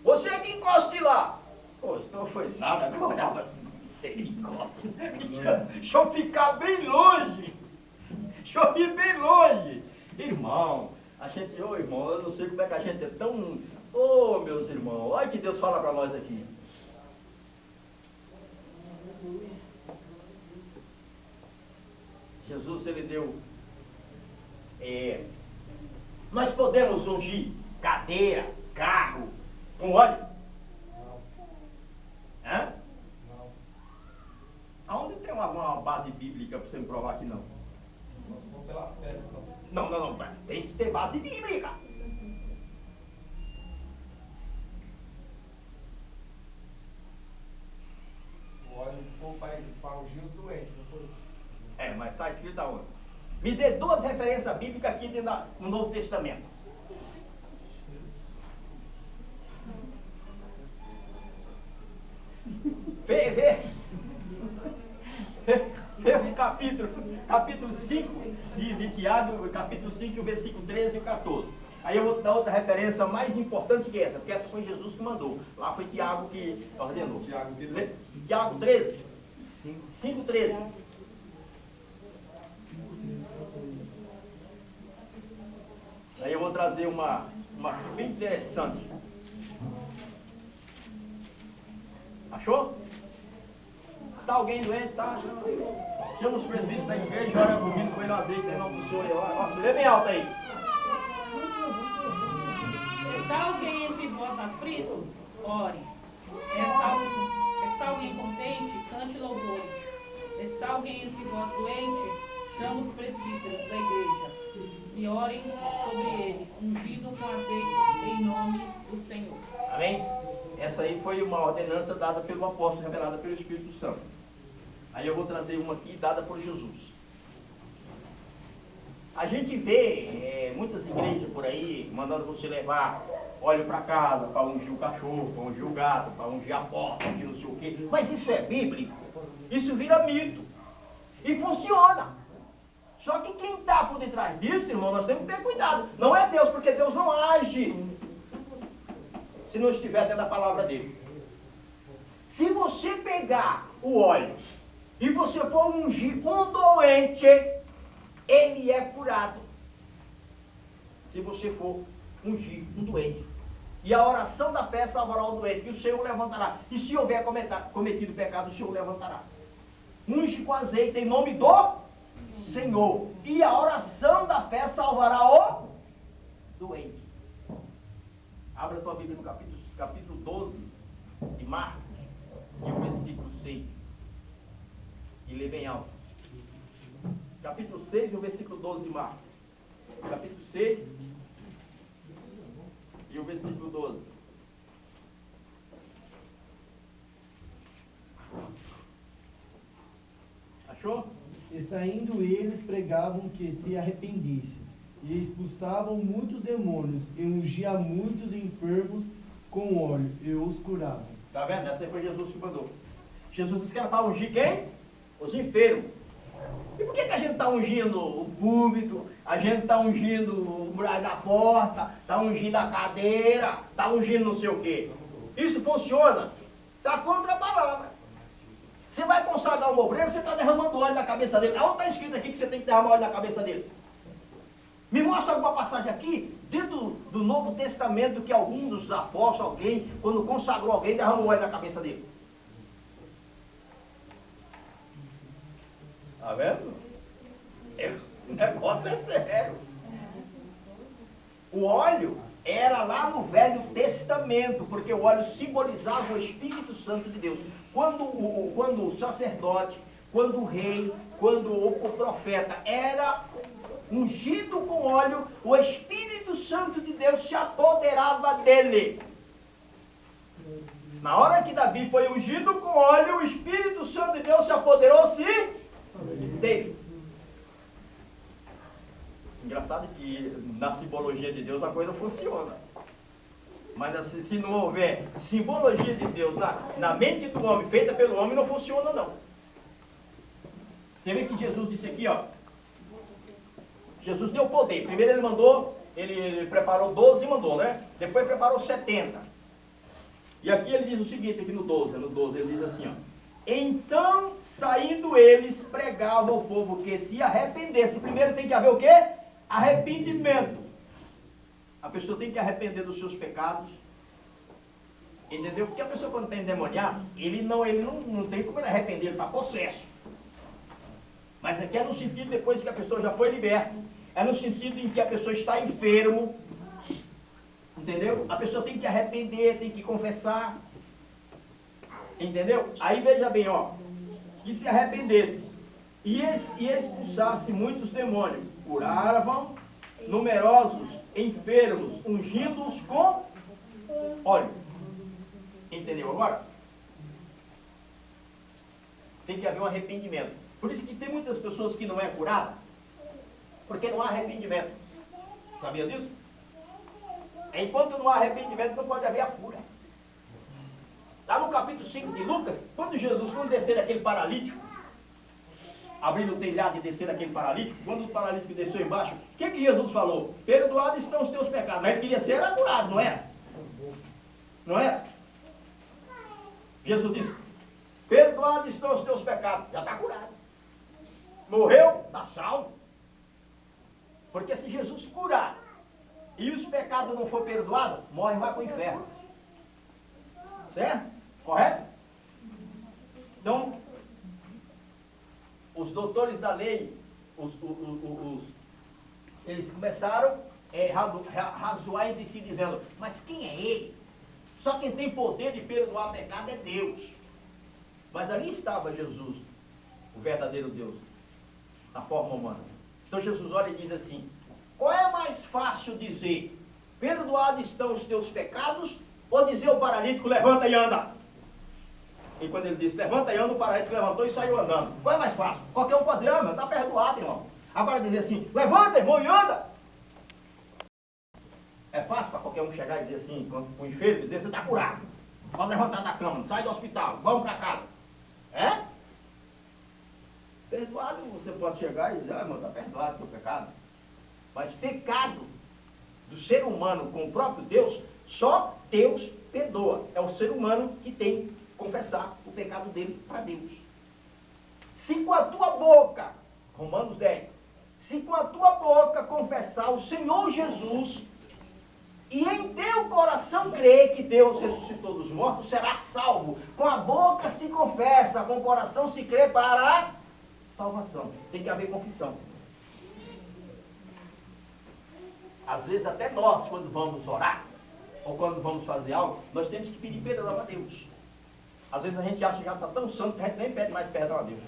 [SPEAKER 5] Você que encoste lá. Pô, isso não foi nada, eu olhava assim, misericórdia. Deixa eu ficar bem longe. Deixa eu ir bem longe. Irmão, irmão, eu não sei como é que a gente é tão... meus irmãos, olha que Deus fala para nós aqui. Jesus, ele deu... nós podemos ungir cadeira, carro, com óleo? Não. Hã? Não. Aonde tem uma base bíblica para você me provar que não? Pela fé. Não. Tem que ter base bíblica.
[SPEAKER 8] O óleo foi para ungir os doentes, não foi?
[SPEAKER 5] Mas está escrito aonde? Me dê 2 referências bíblicas aqui no Novo Testamento. capítulo 5 de Tiago, capítulo 5, o versículo 13 e o 14. Aí eu vou dar outra referência mais importante que essa, porque essa foi Jesus que mandou. Lá foi Tiago que ordenou. Tiago 13. 5, 13. Aí eu vou trazer uma bem interessante. Achou? Está alguém doente? Tá? Chama os presbíteros da igreja, ora comigo, põe no azeite, em nome do Senhor. Lê bem alto aí.
[SPEAKER 4] Está alguém entre vós aflito? Ore. Está alguém contente? Cante louvores. Está alguém entre vós doente? Chama os presbíteros da igreja e orem sobre ele, ungido com azeite em nome do Senhor.
[SPEAKER 5] Amém? Essa aí foi uma ordenança dada pelo apóstolo, revelada pelo Espírito Santo. Aí eu vou trazer uma aqui dada por Jesus. A gente vê muitas igrejas por aí mandando você levar óleo para casa, para ungir o cachorro, para ungir o gato, para ungir a porta, ungir não sei o quê. Mas isso é bíblico? Isso vira mito. E funciona. Só que quem está por detrás disso, irmão, nós temos que ter cuidado. Não é Deus, porque Deus não age se não estiver dentro da palavra dele. Se você pegar o óleo e você for ungir um doente, ele é curado. Se você for ungir um doente. E a oração da fé salvará o doente, que o Senhor levantará. E se houver cometido pecado, o Senhor levantará. Unge com azeite em nome do Senhor. E a oração da fé salvará o doente. Abra a tua Bíblia no capítulo 12 de Marcos, e o versículo 6. E lê bem alto. Capítulo 6 e o versículo 12 de Marcos. Capítulo 6 e o versículo 12. Achou?
[SPEAKER 2] E saindo eles pregavam que se arrependessem, e expulsavam muitos demônios, e ungiam muitos enfermos com óleo, e os curavam.
[SPEAKER 5] Está vendo? Essa aí foi Jesus que mandou. Jesus disse que era para ungir quem? Os enfermos. E por que a gente está ungindo o púlpito, a gente está ungindo o muralho da porta, está ungindo a cadeira, está ungindo não sei o quê? Isso funciona? Está contra a palavra. Você vai consagrar um obreiro, você está derramando óleo na cabeça dele. Aonde está escrito aqui que você tem que derramar óleo na cabeça dele? Me mostra alguma passagem aqui, dentro do Novo Testamento, que algum dos apóstolos, alguém, quando consagrou alguém, derramou óleo na cabeça dele. Está vendo? O negócio é sério. O óleo era lá no Velho Testamento, porque o óleo simbolizava o Espírito Santo de Deus. Quando o sacerdote, quando o rei, quando o profeta era ungido com óleo, o Espírito Santo de Deus se apoderava dele. Na hora que Davi foi ungido com óleo, o Espírito Santo de Deus se apoderou-se dele. Engraçado que na simbologia de Deus a coisa funciona. Mas se não houver simbologia de Deus na mente do homem, feita pelo homem, não funciona não. Você vê que Jesus disse aqui, ó. Jesus deu poder. Primeiro ele mandou, ele preparou 12 e mandou, né? Depois preparou 70. E aqui ele diz o seguinte, aqui no 12 ele diz assim, ó. Então, saindo eles, pregavam ao povo que se arrependesse. Primeiro tem que haver o quê? Arrependimento. A pessoa tem que arrepender dos seus pecados. Entendeu? Porque a pessoa quando está endemoniado, ele não tem como ele arrepender, ele está possesso. Mas aqui é no sentido depois que a pessoa já foi liberta. É no sentido em que a pessoa está enfermo. Entendeu? A pessoa tem que arrepender, tem que confessar. Entendeu? Aí veja bem, ó. Que se arrependesse e expulsasse muitos demônios. Curavam numerosos enfermos, ungindo-os com óleo. Entendeu agora? Tem que haver um arrependimento. Por isso que tem muitas pessoas que não é curada, porque não há arrependimento. Sabia disso? Enquanto não há arrependimento, não pode haver a cura. Lá no capítulo 5 de Lucas, quando Jesus, quando descer aquele paralítico, abrir o telhado e descer aquele paralítico, quando o paralítico desceu embaixo, o que Jesus falou? Perdoados estão os teus pecados. Mas ele queria ser curado, não era? Não era? Jesus disse, perdoados estão os teus pecados. Já está curado. Morreu, está salvo. Porque se Jesus curar e os pecados não for perdoados, morre e vai para o inferno. Certo? Correto? Então, os doutores da lei, eles começaram a razoar entre si, dizendo, mas quem é ele? Só quem tem poder de perdoar pecado é Deus. Mas ali estava Jesus, o verdadeiro Deus, na forma humana. Então Jesus olha e diz assim, qual é mais fácil dizer, perdoados estão os teus pecados, ou dizer ao paralítico, levanta e anda? E quando ele disse, levanta e anda, o paralítico levantou e saiu andando. Qual é mais fácil? Qualquer um pode dizer, meu, está perdoado, irmão. Agora dizer assim, levanta, irmão, e anda. É fácil para qualquer um chegar e dizer assim, com o enfermo, dizer, você está curado. Pode levantar da cama, sai do hospital, vamos para casa. É? Perdoado, você pode chegar e dizer, irmão, está perdoado o teu pecado. Mas pecado do ser humano com o próprio Deus, só Deus perdoa. É o ser humano que tem que confessar o pecado dele para Deus. Se com a tua boca, Romanos 10, se com a tua boca confessar o Senhor Jesus e em teu coração crer que Deus ressuscitou dos mortos, será salvo. Com a boca se confessa, com o coração se crê para a salvação. Tem que haver confissão. Às vezes até nós, quando vamos orar, ou quando vamos fazer algo, nós temos que pedir perdão a Deus. Às vezes a gente acha que já está tão santo que a gente nem pede mais perdão a Deus.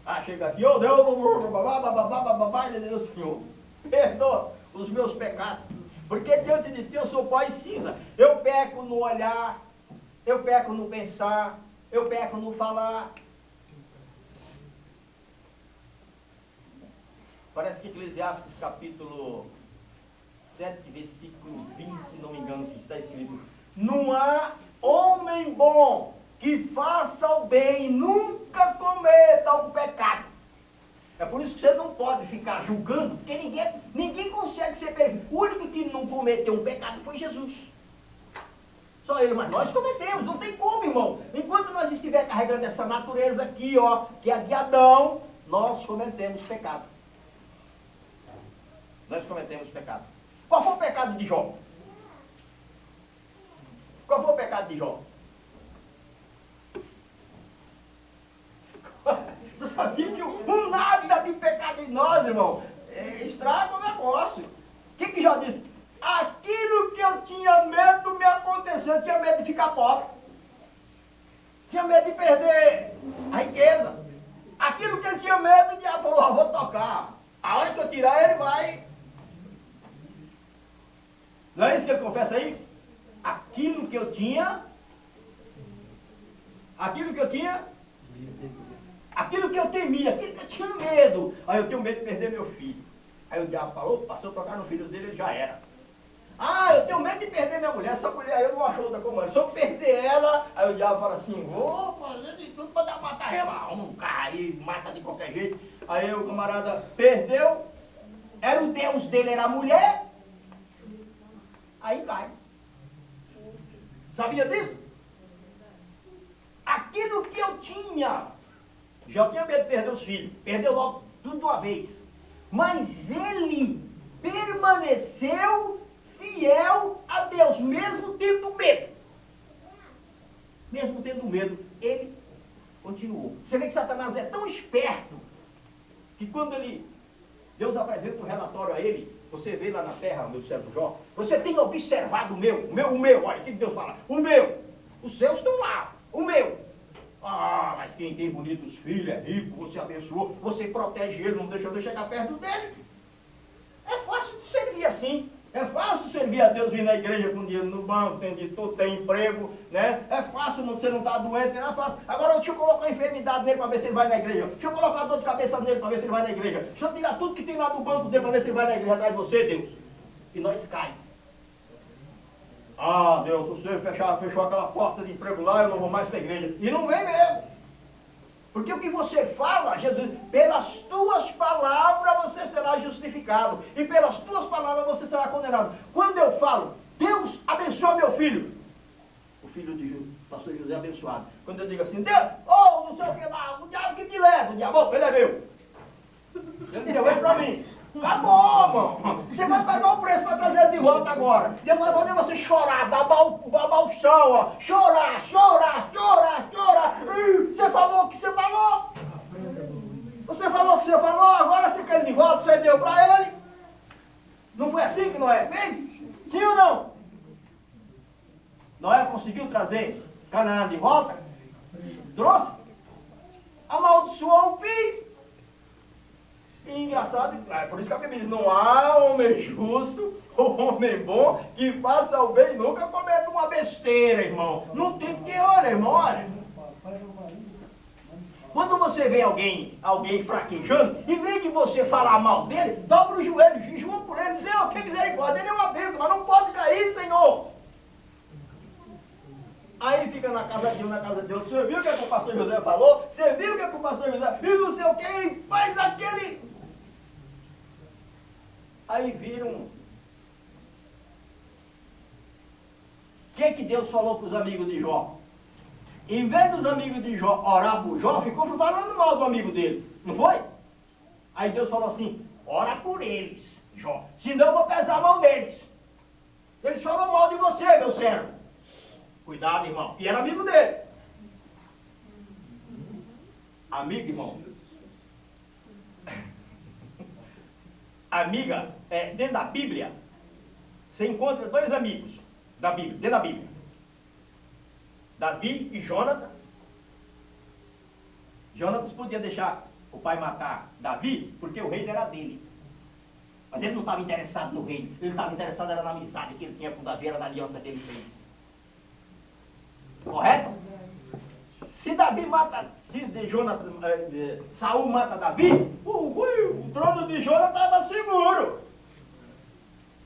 [SPEAKER 5] Ah, chega aqui, ô Deus, Senhor, perdoa os meus pecados. Porque diante de ti eu sou pó e cinza. Eu peco no olhar, eu peco no pensar, eu peco no falar. Parece que Eclesiastes capítulo 7, versículo 20, se não me engano, que está escrito, não há homem bom que faça o bem, nunca cometa o pecado. É por isso que você não pode ficar julgando, porque ninguém consegue ser perfeito. O único que não cometeu um pecado foi Jesus. Só ele, mas nós cometemos, não tem como, irmão. Enquanto nós estivermos carregando essa natureza aqui, ó, que é a de Adão, nós cometemos pecado. Nós cometemos pecado. Qual foi o pecado de Jó? Qual foi o pecado de Jó? Você sabia que um nada de pecado em nós, irmão, estraga o negócio. O que Jó disse? Aquilo que eu tinha medo me aconteceu. Eu tinha medo de ficar pobre. Tinha medo de perder a riqueza. Aquilo que ele tinha medo, o diabo falou, vou tocar. A hora que eu tirar, ele vai. Não é isso que ele confessa aí? Aquilo que eu tinha, aquilo que eu temia, aquilo que eu tinha medo. Aí eu tenho medo de perder meu filho. Aí o diabo falou, passou a tocar no filho dele, ele já era. Ah, eu tenho medo de perder minha mulher, essa mulher aí eu não acho outra como ela. Se eu perder ela, aí o diabo fala assim, vou fazer de tudo para dar matar ela. Um cara aí, mata de qualquer jeito. Aí o camarada perdeu, era o Deus dele, era a mulher. Aí cai. Sabia disso? Aquilo que eu tinha, já tinha medo de perder os filhos, perdeu logo tudo de uma vez. Mas ele permaneceu fiel a Deus, mesmo tendo medo. Mesmo tendo medo, ele continuou. Você vê que Satanás é tão esperto, que quando Deus apresenta um relatório a ele, você vê lá na terra, meu servo Jó, você tem observado o meu, olha, o que Deus fala? O meu, os seus estão lá, o meu. Ah, mas quem tem bonitos filhos, é rico, você abençoou, você protege ele, não deixa eu chegar perto dele. É fácil de servir assim. É fácil servir a Deus, vir na igreja com dinheiro no banco, tem de tudo, tem emprego, né? É fácil, você não está doente, não é fácil. Agora deixa eu colocar a enfermidade nele para ver se ele vai na igreja. Deixa eu colocar a dor de cabeça nele para ver se ele vai na igreja. Deixa eu tirar tudo que tem lá do banco dele para ver se ele vai na igreja atrás de você, Deus. E nós caímos. Ah, Deus, você fechou aquela porta de emprego lá, eu não vou mais para a igreja. E não vem mesmo. Porque o que você fala, Jesus, pelas considerado. Quando eu falo, Deus abençoa meu filho, o filho de pastor José abençoado. Quando eu digo assim, Deus, não sei o que lá, o diabo que te leva, o diabo, ele é meu. Ele deu ele para mim. Acabou, irmão. Você vai pagar o preço para trazer ele de volta agora. Deus vai fazer você chorar, babar o chão, ó. Chorar. Você falou o que você falou. Você falou o que você falou, agora você quer ele de volta, você deu para ele. Não foi assim que Noé fez? Sim ou não? Noé conseguiu trazer Canaã de volta? Trouxe? Amaldiçoou o filho. E engraçado, é por isso que a Bíblia diz, não há homem justo ou homem bom que faça o bem e nunca cometa uma besteira, irmão. Não tem que, olha, irmão, olha. Quando você vê alguém fraquejando, em vez de você falar mal dele, dobra o joelho, jejua por ele, diz, Senhor, tem misericórdia, ele é uma bênção, mas não pode cair, Senhor. Aí fica na casa de um, na casa de outro. Você viu o que o pastor José falou? Você viu o que o pastor José... E não sei o que, e faz aquele... Aí viram... O que Deus falou para os amigos de Jó? Em vez dos amigos de Jó orar por Jó, ficou falando mal do amigo dele. Não foi? Aí Deus falou assim, ora por eles, Jó. Senão eu vou pesar a mão deles. Eles falam mal de você, meu servo. Cuidado, irmão. E era amigo dele. Amigo, irmão. Amiga, dentro da Bíblia, você encontra dois amigos da Bíblia, dentro da Bíblia. Davi e Jonatas. Jonatas podia deixar o pai matar Davi, porque o reino era dele. Mas ele não estava interessado no reino. Ele estava interessado era na amizade que ele tinha com Davi, era na aliança que ele fez. Correto? Se Davi mata, Saul mata Davi, o trono de Jonatas estava seguro.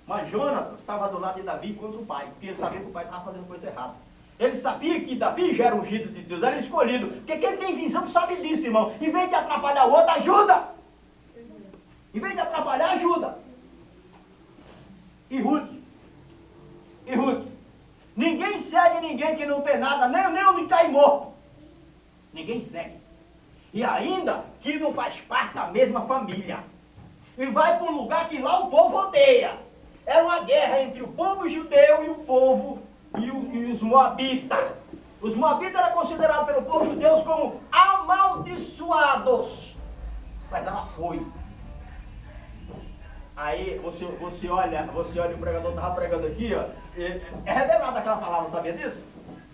[SPEAKER 5] Mas Jonatas estava do lado de Davi contra o pai, porque ele sabia que o pai estava fazendo coisa errada. Ele sabia que Davi já era ungido de Deus, era escolhido. Porque quem tem visão sabe disso, irmão. Em vez de atrapalhar o outro, ajuda. Em vez de atrapalhar, ajuda. E Ruth. Ninguém segue ninguém que não tem nada, nem onde cai morto. Ninguém segue. E ainda que não faz parte da mesma família. E vai para um lugar que lá o povo odeia. Era uma guerra entre o povo judeu e o povo e os moabitas. Os moabitas eram considerados pelo povo judeu como amaldiçoados. Mas ela foi. Aí você olha, o pregador estava pregando aqui, ó. É revelada aquela palavra, sabia disso?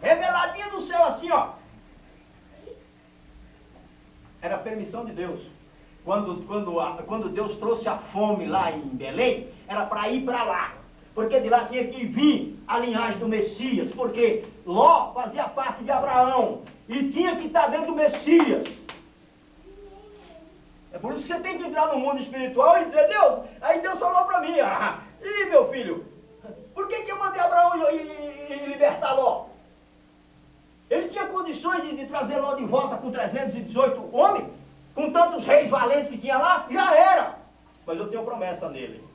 [SPEAKER 5] Reveladinha do céu assim, ó. Era a permissão de Deus. Quando Deus trouxe a fome lá em Belém, era para ir para lá. Porque de lá tinha que vir a linhagem do Messias. Porque Ló fazia parte de Abraão. E tinha que estar dentro do Messias. É por isso que você tem que entrar no mundo espiritual e dizer, Deus, aí Deus falou para mim, e meu filho, por que eu mandei Abraão e libertar Ló? Ele tinha condições de trazer Ló de volta com 318 homens, com tantos reis valentes que tinha lá, já era. Mas eu tenho promessa nele.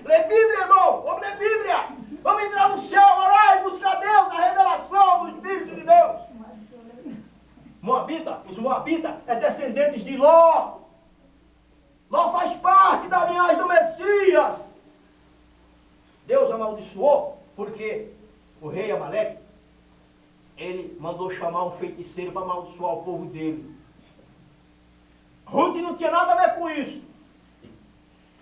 [SPEAKER 5] Lê Bíblia, irmão, vamos ler Bíblia. Vamos entrar no céu, orar e buscar Deus, a revelação do Espírito de Deus. Os Moabitas é descendentes de Ló. Ló faz parte da linhagem do Messias. Deus amaldiçoou porque o rei Amaleque, ele mandou chamar um feiticeiro para amaldiçoar o povo dele. Ruth não tinha nada a ver com isso.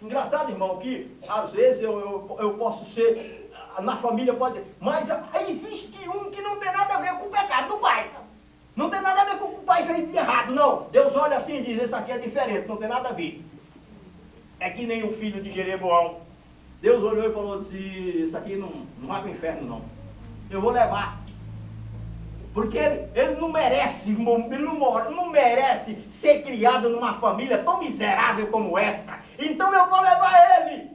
[SPEAKER 5] Engraçado, irmão, que às vezes eu posso ser, na família pode, mas existe um que não tem nada a ver com o pecado do pai. Não tem nada a ver com o que o pai fez de errado, não. Deus olha assim e diz, esse aqui é diferente, não tem nada a ver. É que nem o filho de Jeroboão. Deus olhou e falou assim, isso aqui não vai para o inferno, não. Eu vou levar. Porque ele não merece, não merece ser criado numa família tão miserável como esta. Então eu vou levar ele.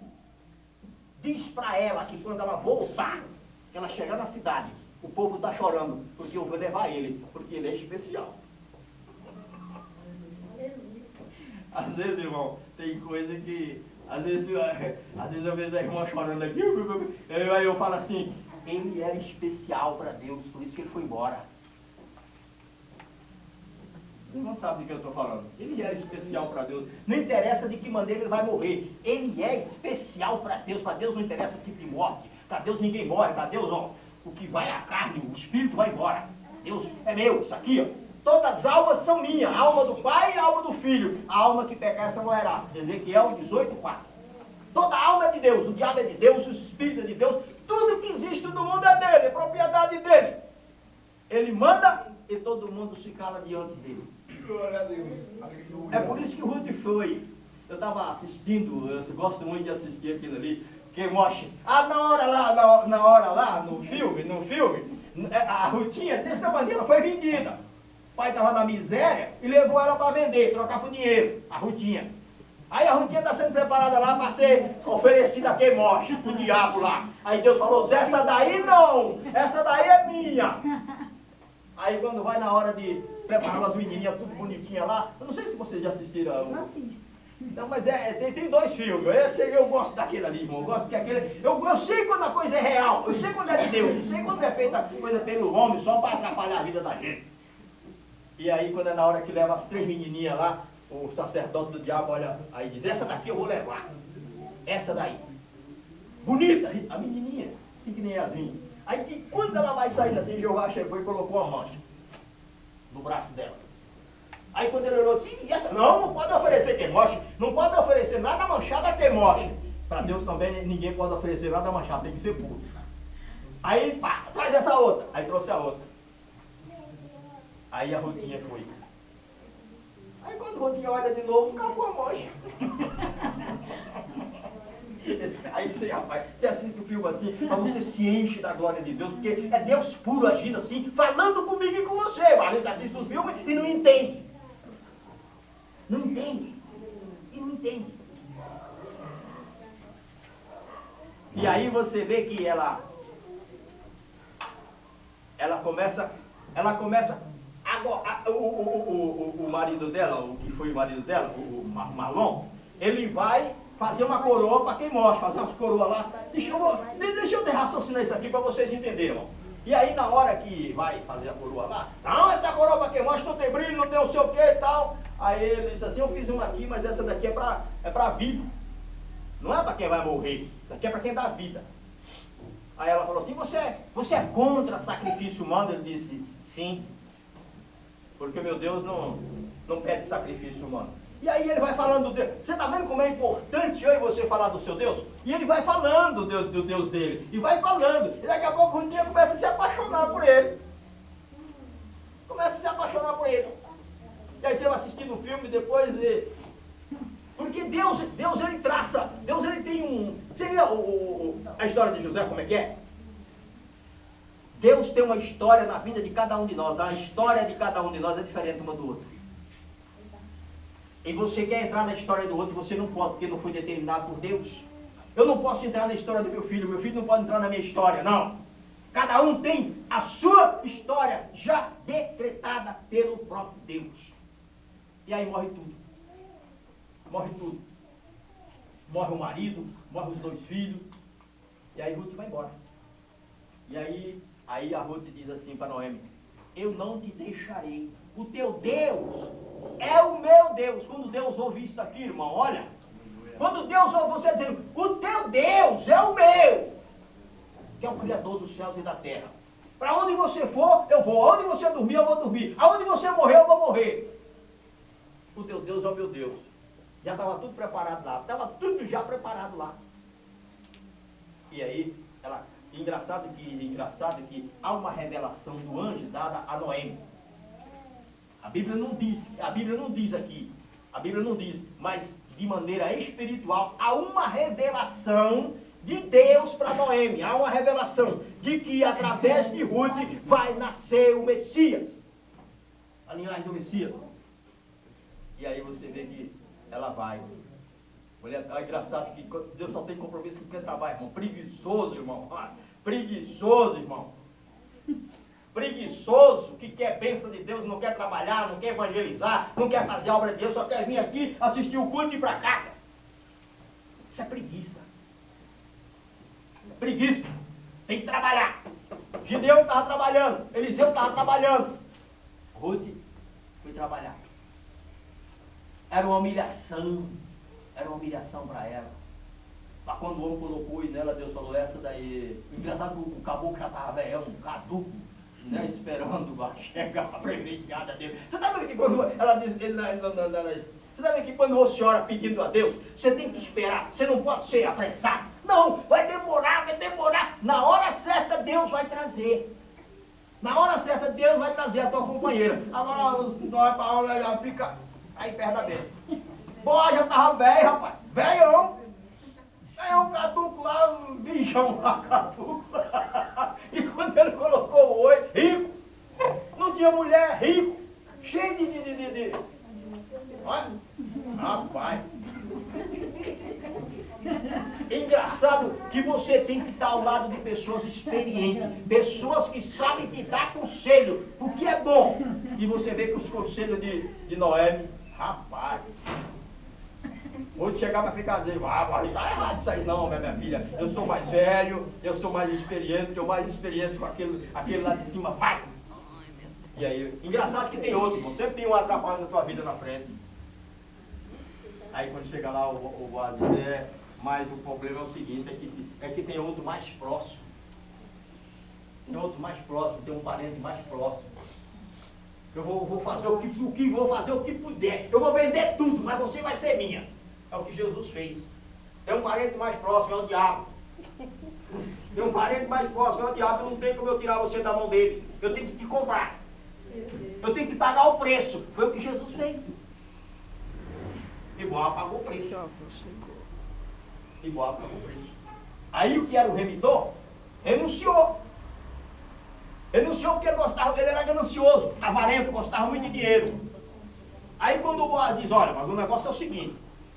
[SPEAKER 5] Diz para ela que quando ela voltar, que ela chegar na cidade, o povo está chorando, porque eu vou levar ele, porque ele é especial. Às vezes, irmão, tem coisa que Às vezes eu vejo a irmã chorando aqui, aí eu falo assim, ele era especial para Deus, por isso que ele foi embora. Você não sabe do que eu estou falando. Ele era especial para Deus. Não interessa de que maneira ele vai morrer. Ele é especial para Deus. Para Deus não interessa o tipo de morte. Para Deus ninguém morre. Para Deus, ó, o que vai é a carne, o espírito vai embora. Deus é meu, isso aqui, ó. Todas as almas são minhas. A alma do Pai e a alma do Filho. A alma que pecar, essa morrerá. Ezequiel 18:4. Toda alma é de Deus. O diabo é de Deus, o espírito é de Deus. Tudo que existe no mundo é dele, é propriedade dele. Ele manda e todo mundo se cala diante dele.
[SPEAKER 8] Glória a Deus. Aleluia.
[SPEAKER 5] É por isso que o Ruth foi. Eu estava assistindo, eu gosto muito de assistir aquilo ali, que mostra. Na hora lá, no filme, a Rutinha, dessa maneira, foi vendida. O pai estava na miséria e levou ela para vender, trocar por dinheiro, a Rutinha. Aí a Rutinha está sendo preparada lá para ser oferecida a quem morre, pro diabo lá. Aí Deus falou, essa daí não, essa daí é minha. Aí quando vai na hora de preparar as menininhas tudo bonitinha lá, eu não sei se vocês já assistiram. Não, mas tem dois filmes. Esse eu gosto daquele ali, irmão. Eu gosto que aquele. Eu sei quando a coisa é real, eu sei quando é de Deus, eu sei quando é feita coisa pelo homem só para atrapalhar a vida da gente. E aí quando é na hora que leva as 3 menininhas lá, o sacerdote do diabo olha aí e diz, essa daqui eu vou levar. Essa daí. Bonita, a menininha, assim que nem Yasmin. Aí que quando ela vai saindo assim, Jeová chegou e colocou a mancha no braço dela. Aí quando ele olhou assim, essa não pode oferecer quem moche, não pode oferecer nada manchado a quem moche. Para Deus também ninguém pode oferecer nada manchado, tem que ser puro. Aí, pá, traz essa outra. Aí trouxe a outra. Aí a Rutinha foi. Aí quando a Rutinha olha de novo, acabou a mancha. Aí você, rapaz, você assiste o filme assim, mas você se enche da glória de Deus, porque é Deus puro agindo assim, falando comigo e com você. Mas você assiste o filme e não entende. Não entende. E não entende. E aí você vê que ela começa, o marido dela, o que foi o marido dela, o Marlon, ele vai fazer uma coroa para quem morre, fazer umas coroas lá. Deixa eu raciocinar isso aqui para vocês entenderem, irmão. E aí na hora que vai fazer a coroa lá, não, essa coroa para quem morre não tem brilho, não tem não sei o que e tal. Aí ele disse assim, eu fiz uma aqui, mas essa daqui é para vida. Não é para quem vai morrer, isso aqui é para quem dá vida. Aí ela falou assim, você é contra sacrifício humano? Ele disse, sim, porque meu Deus não pede sacrifício humano. E aí ele vai falando, você está vendo como é importante eu e você falar do seu Deus? E ele vai falando do Deus dele, e vai falando, e daqui a pouco o Rutinha começa a se apaixonar por ele. Começa a se apaixonar por ele. E aí você vai assistindo o filme depois, porque Deus ele traça, Deus ele tem seria a história de José, como é que é? Deus tem uma história na vida de cada um de nós, a história de cada um de nós é diferente uma do outro. E você quer entrar na história do outro, você não pode, porque não foi determinado por Deus. Eu não posso entrar na história do meu filho não pode entrar na minha história, não. Cada um tem a sua história já decretada pelo próprio Deus. E aí morre tudo. Morre tudo. Morre o marido, morre os 2 filhos. E aí Ruth vai embora. E aí a Ruth diz assim para Noemi, eu não te deixarei. O teu Deus é o meu Deus. Quando Deus ouve isso aqui, irmão, olha. Quando Deus ouve você dizendo, o teu Deus é o meu, que é o Criador dos céus e da terra. Para onde você for, eu vou. Aonde você dormir, eu vou dormir. Aonde você morrer, eu vou morrer. O teu Deus é o meu Deus. Já estava tudo preparado lá. Estava tudo já preparado lá. E aí, engraçado que há uma revelação do anjo dada a Noemi. A Bíblia não diz aqui, mas de maneira espiritual, há uma revelação de Deus para Noemi, há uma revelação de que através de Ruth vai nascer o Messias, a linhagem do Messias. E aí você vê que ela vai. É engraçado que Deus só tem compromisso com quem trabalha, irmão. Preguiçoso, irmão. Preguiçoso, irmão. Preguiçoso, que quer bênção de Deus, não quer trabalhar, não quer evangelizar, não quer fazer a obra de Deus, só quer vir aqui, assistir o culto e ir para casa. Isso é preguiça. Preguiça. Tem que trabalhar. Gideão estava trabalhando. Eliseu estava trabalhando. Ruth foi trabalhar. Era uma humilhação. Era uma humilhação para ela. Mas quando o homem colocou nela, Deus falou, essa daí... Engraçado que o caboclo já estava velhão, caduco, né, esperando chegar a privilegiada dele. Você está vendo que quando ela diz... Você está vendo que quando você ora pedindo a Deus, você tem que esperar. Você não pode ser apressado. Não, vai demorar, vai demorar. Na hora certa, Deus vai trazer. Na hora certa, Deus vai trazer a tua companheira. Agora, nós para hora, ela fica aí perto da mesa. Boa, já estava velho, rapaz. Velhão. Aí um caduco lá, um bichão lá, caduco. E quando ele colocou o oi, rico. Não tinha mulher, rico. Cheio de... Olha, rapaz. Engraçado que você tem que estar ao lado de pessoas experientes. Pessoas que sabem te dar conselho. O que é bom. E você vê que os conselhos de Noemi, rapaz... Hoje chegar para ficar dizendo, não está errado isso aí não, minha filha. Eu sou mais velho, eu sou mais experiente, tenho mais experiência com aquele lá de cima, vai! E aí, engraçado que tem outro, irmão. Sempre tem um atrapalho na tua vida na frente. Aí quando chega lá, o Boaz diz, mas o problema é o seguinte, é que tem outro mais próximo. Tem outro mais próximo, tem um parente mais próximo. Eu vou fazer vou fazer o que puder. Eu vou vender tudo, mas você vai ser minha. É o que Jesus fez. Tem um parente mais próximo, é o diabo. Tem um parente mais próximo, é o diabo. Não tem como eu tirar você da mão dele. Eu tenho que te comprar. Eu tenho que pagar o preço. Foi o que Jesus fez. E Boaz pagou o preço. E Boaz pagou o preço. Aí o que era o remidor, renunciou. Renunciou porque ele era ganancioso, avarento, gostava muito de dinheiro. Aí quando o Boaz diz, olha, mas o negócio é o seguinte,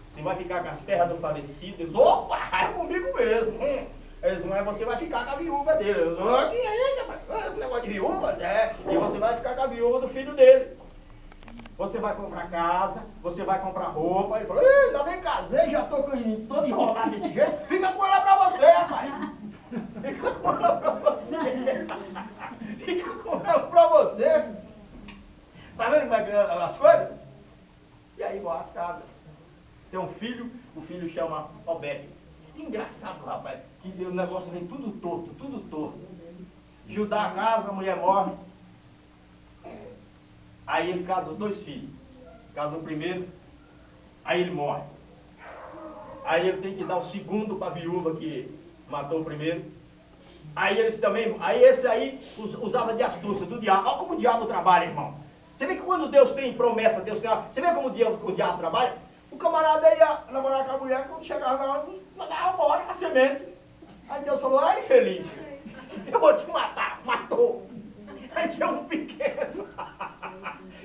[SPEAKER 5] você vai ficar com as terras do falecido, eles, opa, é comigo mesmo. Eles, mas você vai ficar com a viúva dele. Eles, que é isso, rapaz? Esse negócio de viúva? E você vai ficar com a viúva do filho dele. Você vai comprar casa, você vai comprar roupa. Ele falou, ainda nem casei, já tô todo enrolado desse jeito. Fica com ela pra você, rapaz. Fica com ela pra você. Fica com ela pra você. Tá vendo como é que as coisas? E aí, igual as casas. Tem um filho, o filho chama Obed. Engraçado, rapaz, que o negócio vem tudo torto, tudo torto. Judá casa, a mulher morre. Aí ele casa os dois filhos. Casa o primeiro, aí ele morre. Aí ele tem que dar o segundo para a viúva que matou o primeiro. Aí eles também, aí esse aí usava de astúcia do diabo. Olha como o diabo trabalha, irmão. Você vê que quando Deus tem promessa, Deus tem... Você vê como o diabo trabalha? O camarada ia namorar com a mulher, quando chegava na hora, mandava embora a semente. Aí Deus falou, ai infeliz, eu vou te matar. Matou. Aí tinha um pequeno.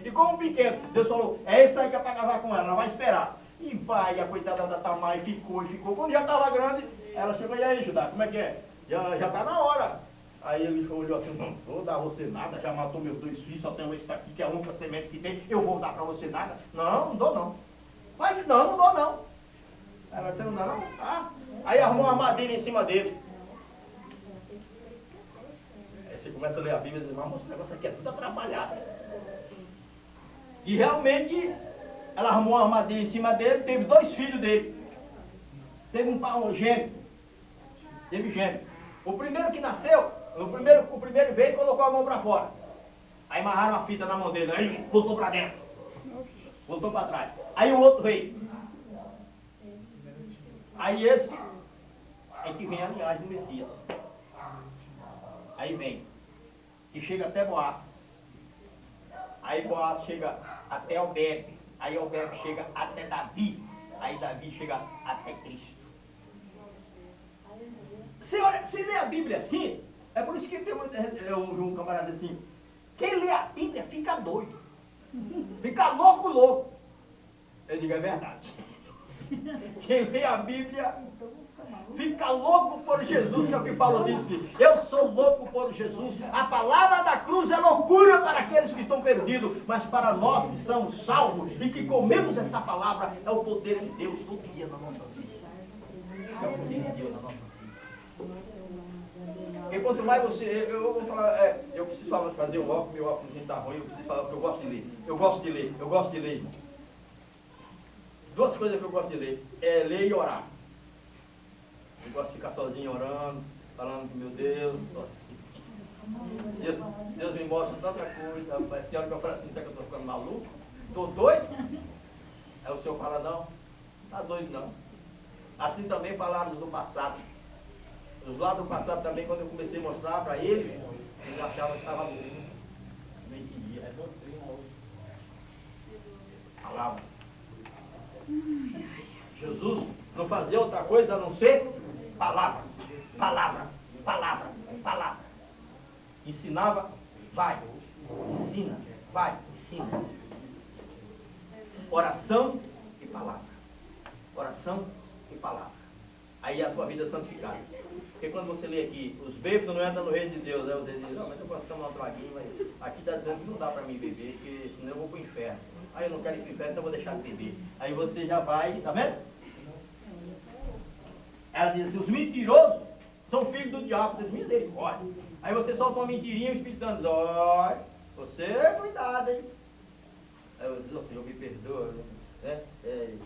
[SPEAKER 5] E como um pequeno, Deus falou, é esse aí que é para casar com ela vai esperar. E vai, a coitada da Tamar ficou. Quando já estava grande, ela chegou, e aí Judá, como é que é? Já está na hora. Aí ele olhou assim, não vou dar você nada, já matou meus dois filhos, só tenho esse aqui, que é a única semente que tem, eu vou dar para você nada? Não, não dou não. Mas não dou não. Ela disse, não dá não? Ah. Aí arrumou uma armadilha em cima dele. Aí você começa a ler a Bíblia e diz, mas esse negócio aqui é tudo atrapalhado. E realmente, ela arrumou uma armadilha em cima dele, teve dois filhos dele. Teve um gêmeo. Teve gêmeo. O primeiro que nasceu, o primeiro veio e colocou a mão para fora. Aí amarraram a fita na mão dele, aí voltou para dentro. Voltou para trás. Aí o outro veio. Aí esse é que vem a linhagem do Messias. Aí vem. Que chega até Boaz. Aí Boaz chega até Obed. Aí Obed chega até Davi. Aí Davi chega até Cristo. Você lê a Bíblia assim, é por isso que tem um camarada assim, quem lê a Bíblia fica doido, fica louco. Eu digo, é verdade. Quem lê a Bíblia fica louco por Jesus, que é o que Paulo disse, eu sou louco por Jesus, a palavra da cruz é loucura para aqueles que estão perdidos, mas para nós que somos salvos e que comemos essa palavra, é o poder de Deus todo dia na nossa vida. é o poder de Deus na nossa vida. Porque quanto mais você, eu vou falar, eu preciso falar, fazer um óculos, meu óculos não está ruim, eu preciso falar porque eu gosto de ler. Eu gosto de ler, eu gosto de ler. Duas coisas que eu gosto de ler, é ler e orar. Eu gosto de ficar sozinho orando, falando com meu Deus, Deus me mostra tanta coisa, rapaz. Tem hora que eu falo assim, será que eu estou ficando maluco? Estou doido? Aí o senhor fala, não, está doido não. Assim também falaram do passado. Os lados do passado também, quando eu comecei a mostrar para eles, eles achavam que estava louco. Não entendia. É doutrina hoje. Palavra. Jesus não fazia outra coisa a não ser palavra, palavra, palavra, palavra. Ensinava, vai, ensina, vai, ensina. Oração e palavra. Oração e palavra. Aí a tua vida é santificada. Porque quando você lê aqui, os bêbados não entram no reino de Deus. Aí você diz, não, mas eu posso tomar um traguinho, mas aqui está dizendo que não dá para mim beber, porque senão eu vou para o inferno. Aí eu não quero ir para o inferno, então eu vou deixar de beber. Aí você já vai, tá vendo? Ela diz assim, os mentirosos são filhos do diabo, Deus misericórdia. Aí você solta uma mentirinha e o Espírito Santo diz, olha, você, cuidado, hein? Aí eu digo, Senhor, me perdoa, né? E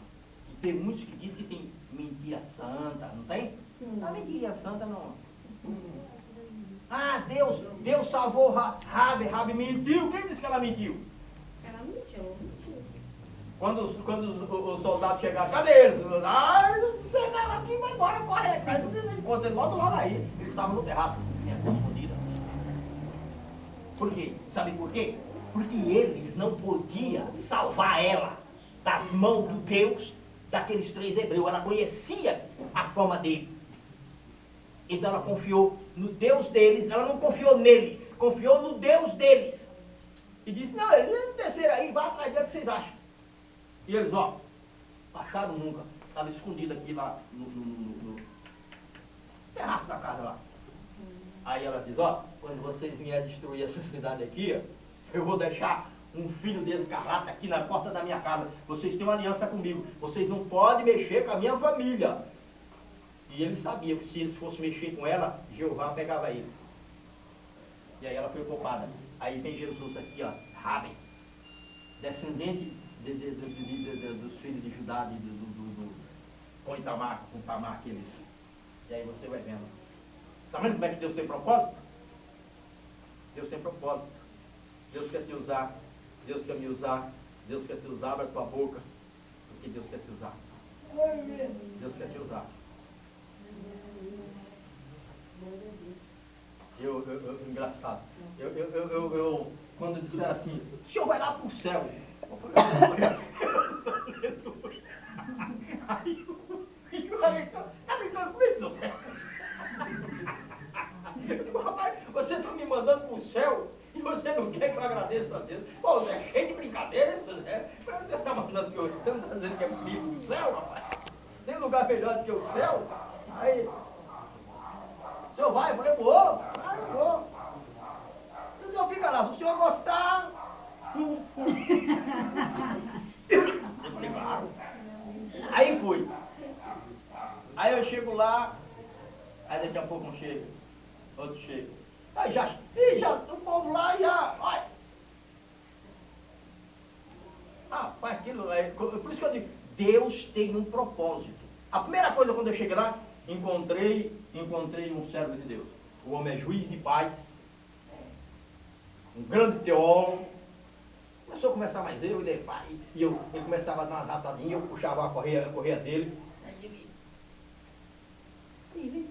[SPEAKER 5] tem muitos que dizem que tem mentira santa, não tem? A mentira santa não. Ah, Deus salvou Rabi mentiu. Quem disse que ela mentiu?
[SPEAKER 4] Ela mentiu.
[SPEAKER 5] Quando os soldados chegaram, cadê eles? Ah, você vai aqui, vai embora, corre. Aí você encontra ele logo lá aí. Eles estavam no terraço, assim, escondidos. Por quê? Sabe por quê? Porque eles não podiam salvar ela das mãos do Deus daqueles 3 hebreus. Ela conhecia a fama dele. Então ela confiou no Deus deles, ela não confiou neles, confiou no Deus deles. E disse, não, eles não desceram aí, vai atrás deles, vocês acham? E eles, ó, acharam nunca, estava escondido aqui lá no terraço da casa lá. Aí ela diz, ó, quando vocês vierem destruir essa cidade aqui, ó, eu vou deixar um filho de escarlata aqui na porta da minha casa. Vocês têm uma aliança comigo, vocês não podem mexer com a minha família. E ele sabia que se eles fossem mexer com ela, Jeová pegava eles. E aí ela foi culpada. Aí vem Jesus aqui, ó, Rabi, descendente dos filhos de Judá, com Itamar, aqueles. E aí você vai vendo. Está vendo como é que Deus tem propósito? Deus tem propósito. Deus quer te usar. Deus quer me usar. Deus quer te usar, abre a tua boca. Porque Deus quer te usar. Deus quer te usar. Engraçado. Eu quando disseram assim, o senhor vai lá para o céu. Eu falei, aí o amigo, tá brincando comigo, seu céu? Eu digo, rapaz, você está me mandando para o céu e você não quer que eu agradeça a Deus. Pô, você é cheio de brincadeira, isso, né? Você está mandando que eu, você não está dizendo que é comigo no céu, rapaz? Tem lugar melhor do que o céu? Aí, o senhor vai? Eu falei, vou. O senhor fica lá, se o senhor gostar. Eu falei, claro. Aí fui. Aí eu chego lá, aí daqui a pouco um chega, outro chega. Aí já o povo lá já, olha. Faz aquilo, por isso que eu digo, Deus tem um propósito. A primeira coisa quando eu cheguei lá, encontrei um servo de Deus. O homem é juiz de paz, um grande teólogo. Começou a conversar mais ele começava a dar uma ratadinha, eu puxava a correia dele. Aí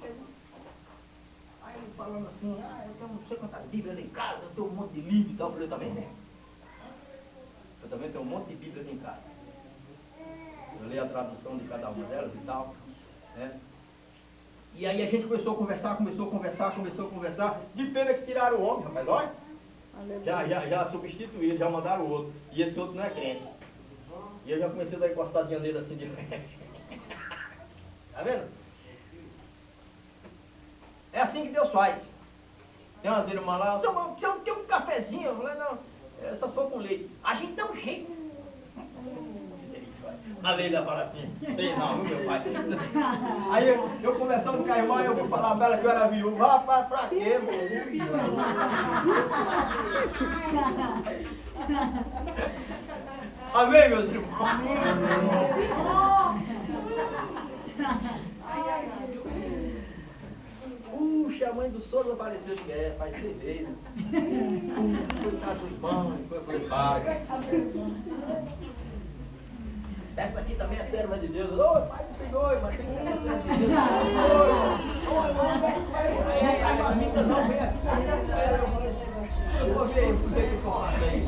[SPEAKER 5] ele falando assim, eu tenho não sei quantas bíblias em casa, eu tenho um monte de livro e tal. Eu falei, eu também tenho. Eu também tenho um monte de bíblias em casa. Eu leio a tradução de cada uma delas e tal, né? E aí a gente começou a conversar, de pena que tiraram o homem, rapaz, olha. Já substituíram, já mandaram o outro. E esse outro não é crente. E eu já comecei a dar encostadinha nele assim de frente. Tá vendo? É assim que Deus faz. Tem umas irmãs lá, se eu tenho um cafezinho, eu falei, não, é só com leite. A gente dá um jeito. A Leila fala assim, sei não, meu pai. Aí eu conversando com a irmã, eu vou falar pra ela que eu era viúva. Rapaz, pra quê, mano? Amém, meus irmãos? Puxa, a mãe do sogro apareceu que é, faz cerveja. Coitado do irmão, foi para. Essa aqui também é serva de Deus. Ô, pai do Senhor, mas tem que ser serva de Deus. Ô, irmão, não faz marmita não, vem aqui. Eu vou ver o que eu faço aí.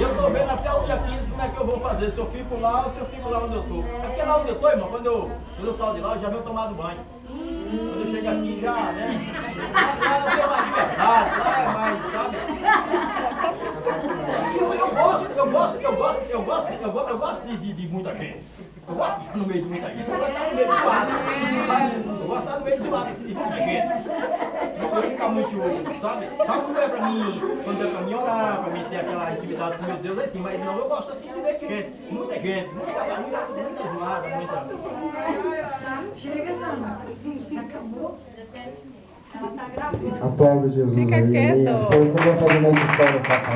[SPEAKER 5] Eu tô vendo até o dia 15 como é que eu vou fazer, se eu fico lá ou se eu fico lá onde eu tô. É porque lá onde eu tô, irmão, quando eu saio de lá, eu já venho tomado banho. Quando eu chego aqui já, né? Lá é mais liberdade, lá é mais, sabe? E eu gosto de muita gente. Eu gosto de estar no meio de muita gente. Eu gosto de estar no meio de quadro. Eu gosto de estar no meio de quadro, assim, de muita gente. Não vou ficar muito, sabe? Sabe quando é pra mim orar, pra mim ter aquela intimidade com meu Deus, é assim, mas não, eu gosto assim de meio de gente. Muita gente, muita zoada, muita...
[SPEAKER 9] Chega, Sandra. Acabou. Ela tá gravando.
[SPEAKER 1] Aplauda Jesus.
[SPEAKER 10] Fica
[SPEAKER 1] aí,
[SPEAKER 10] quieto.
[SPEAKER 1] Depois você vai fazer mais história pra cá.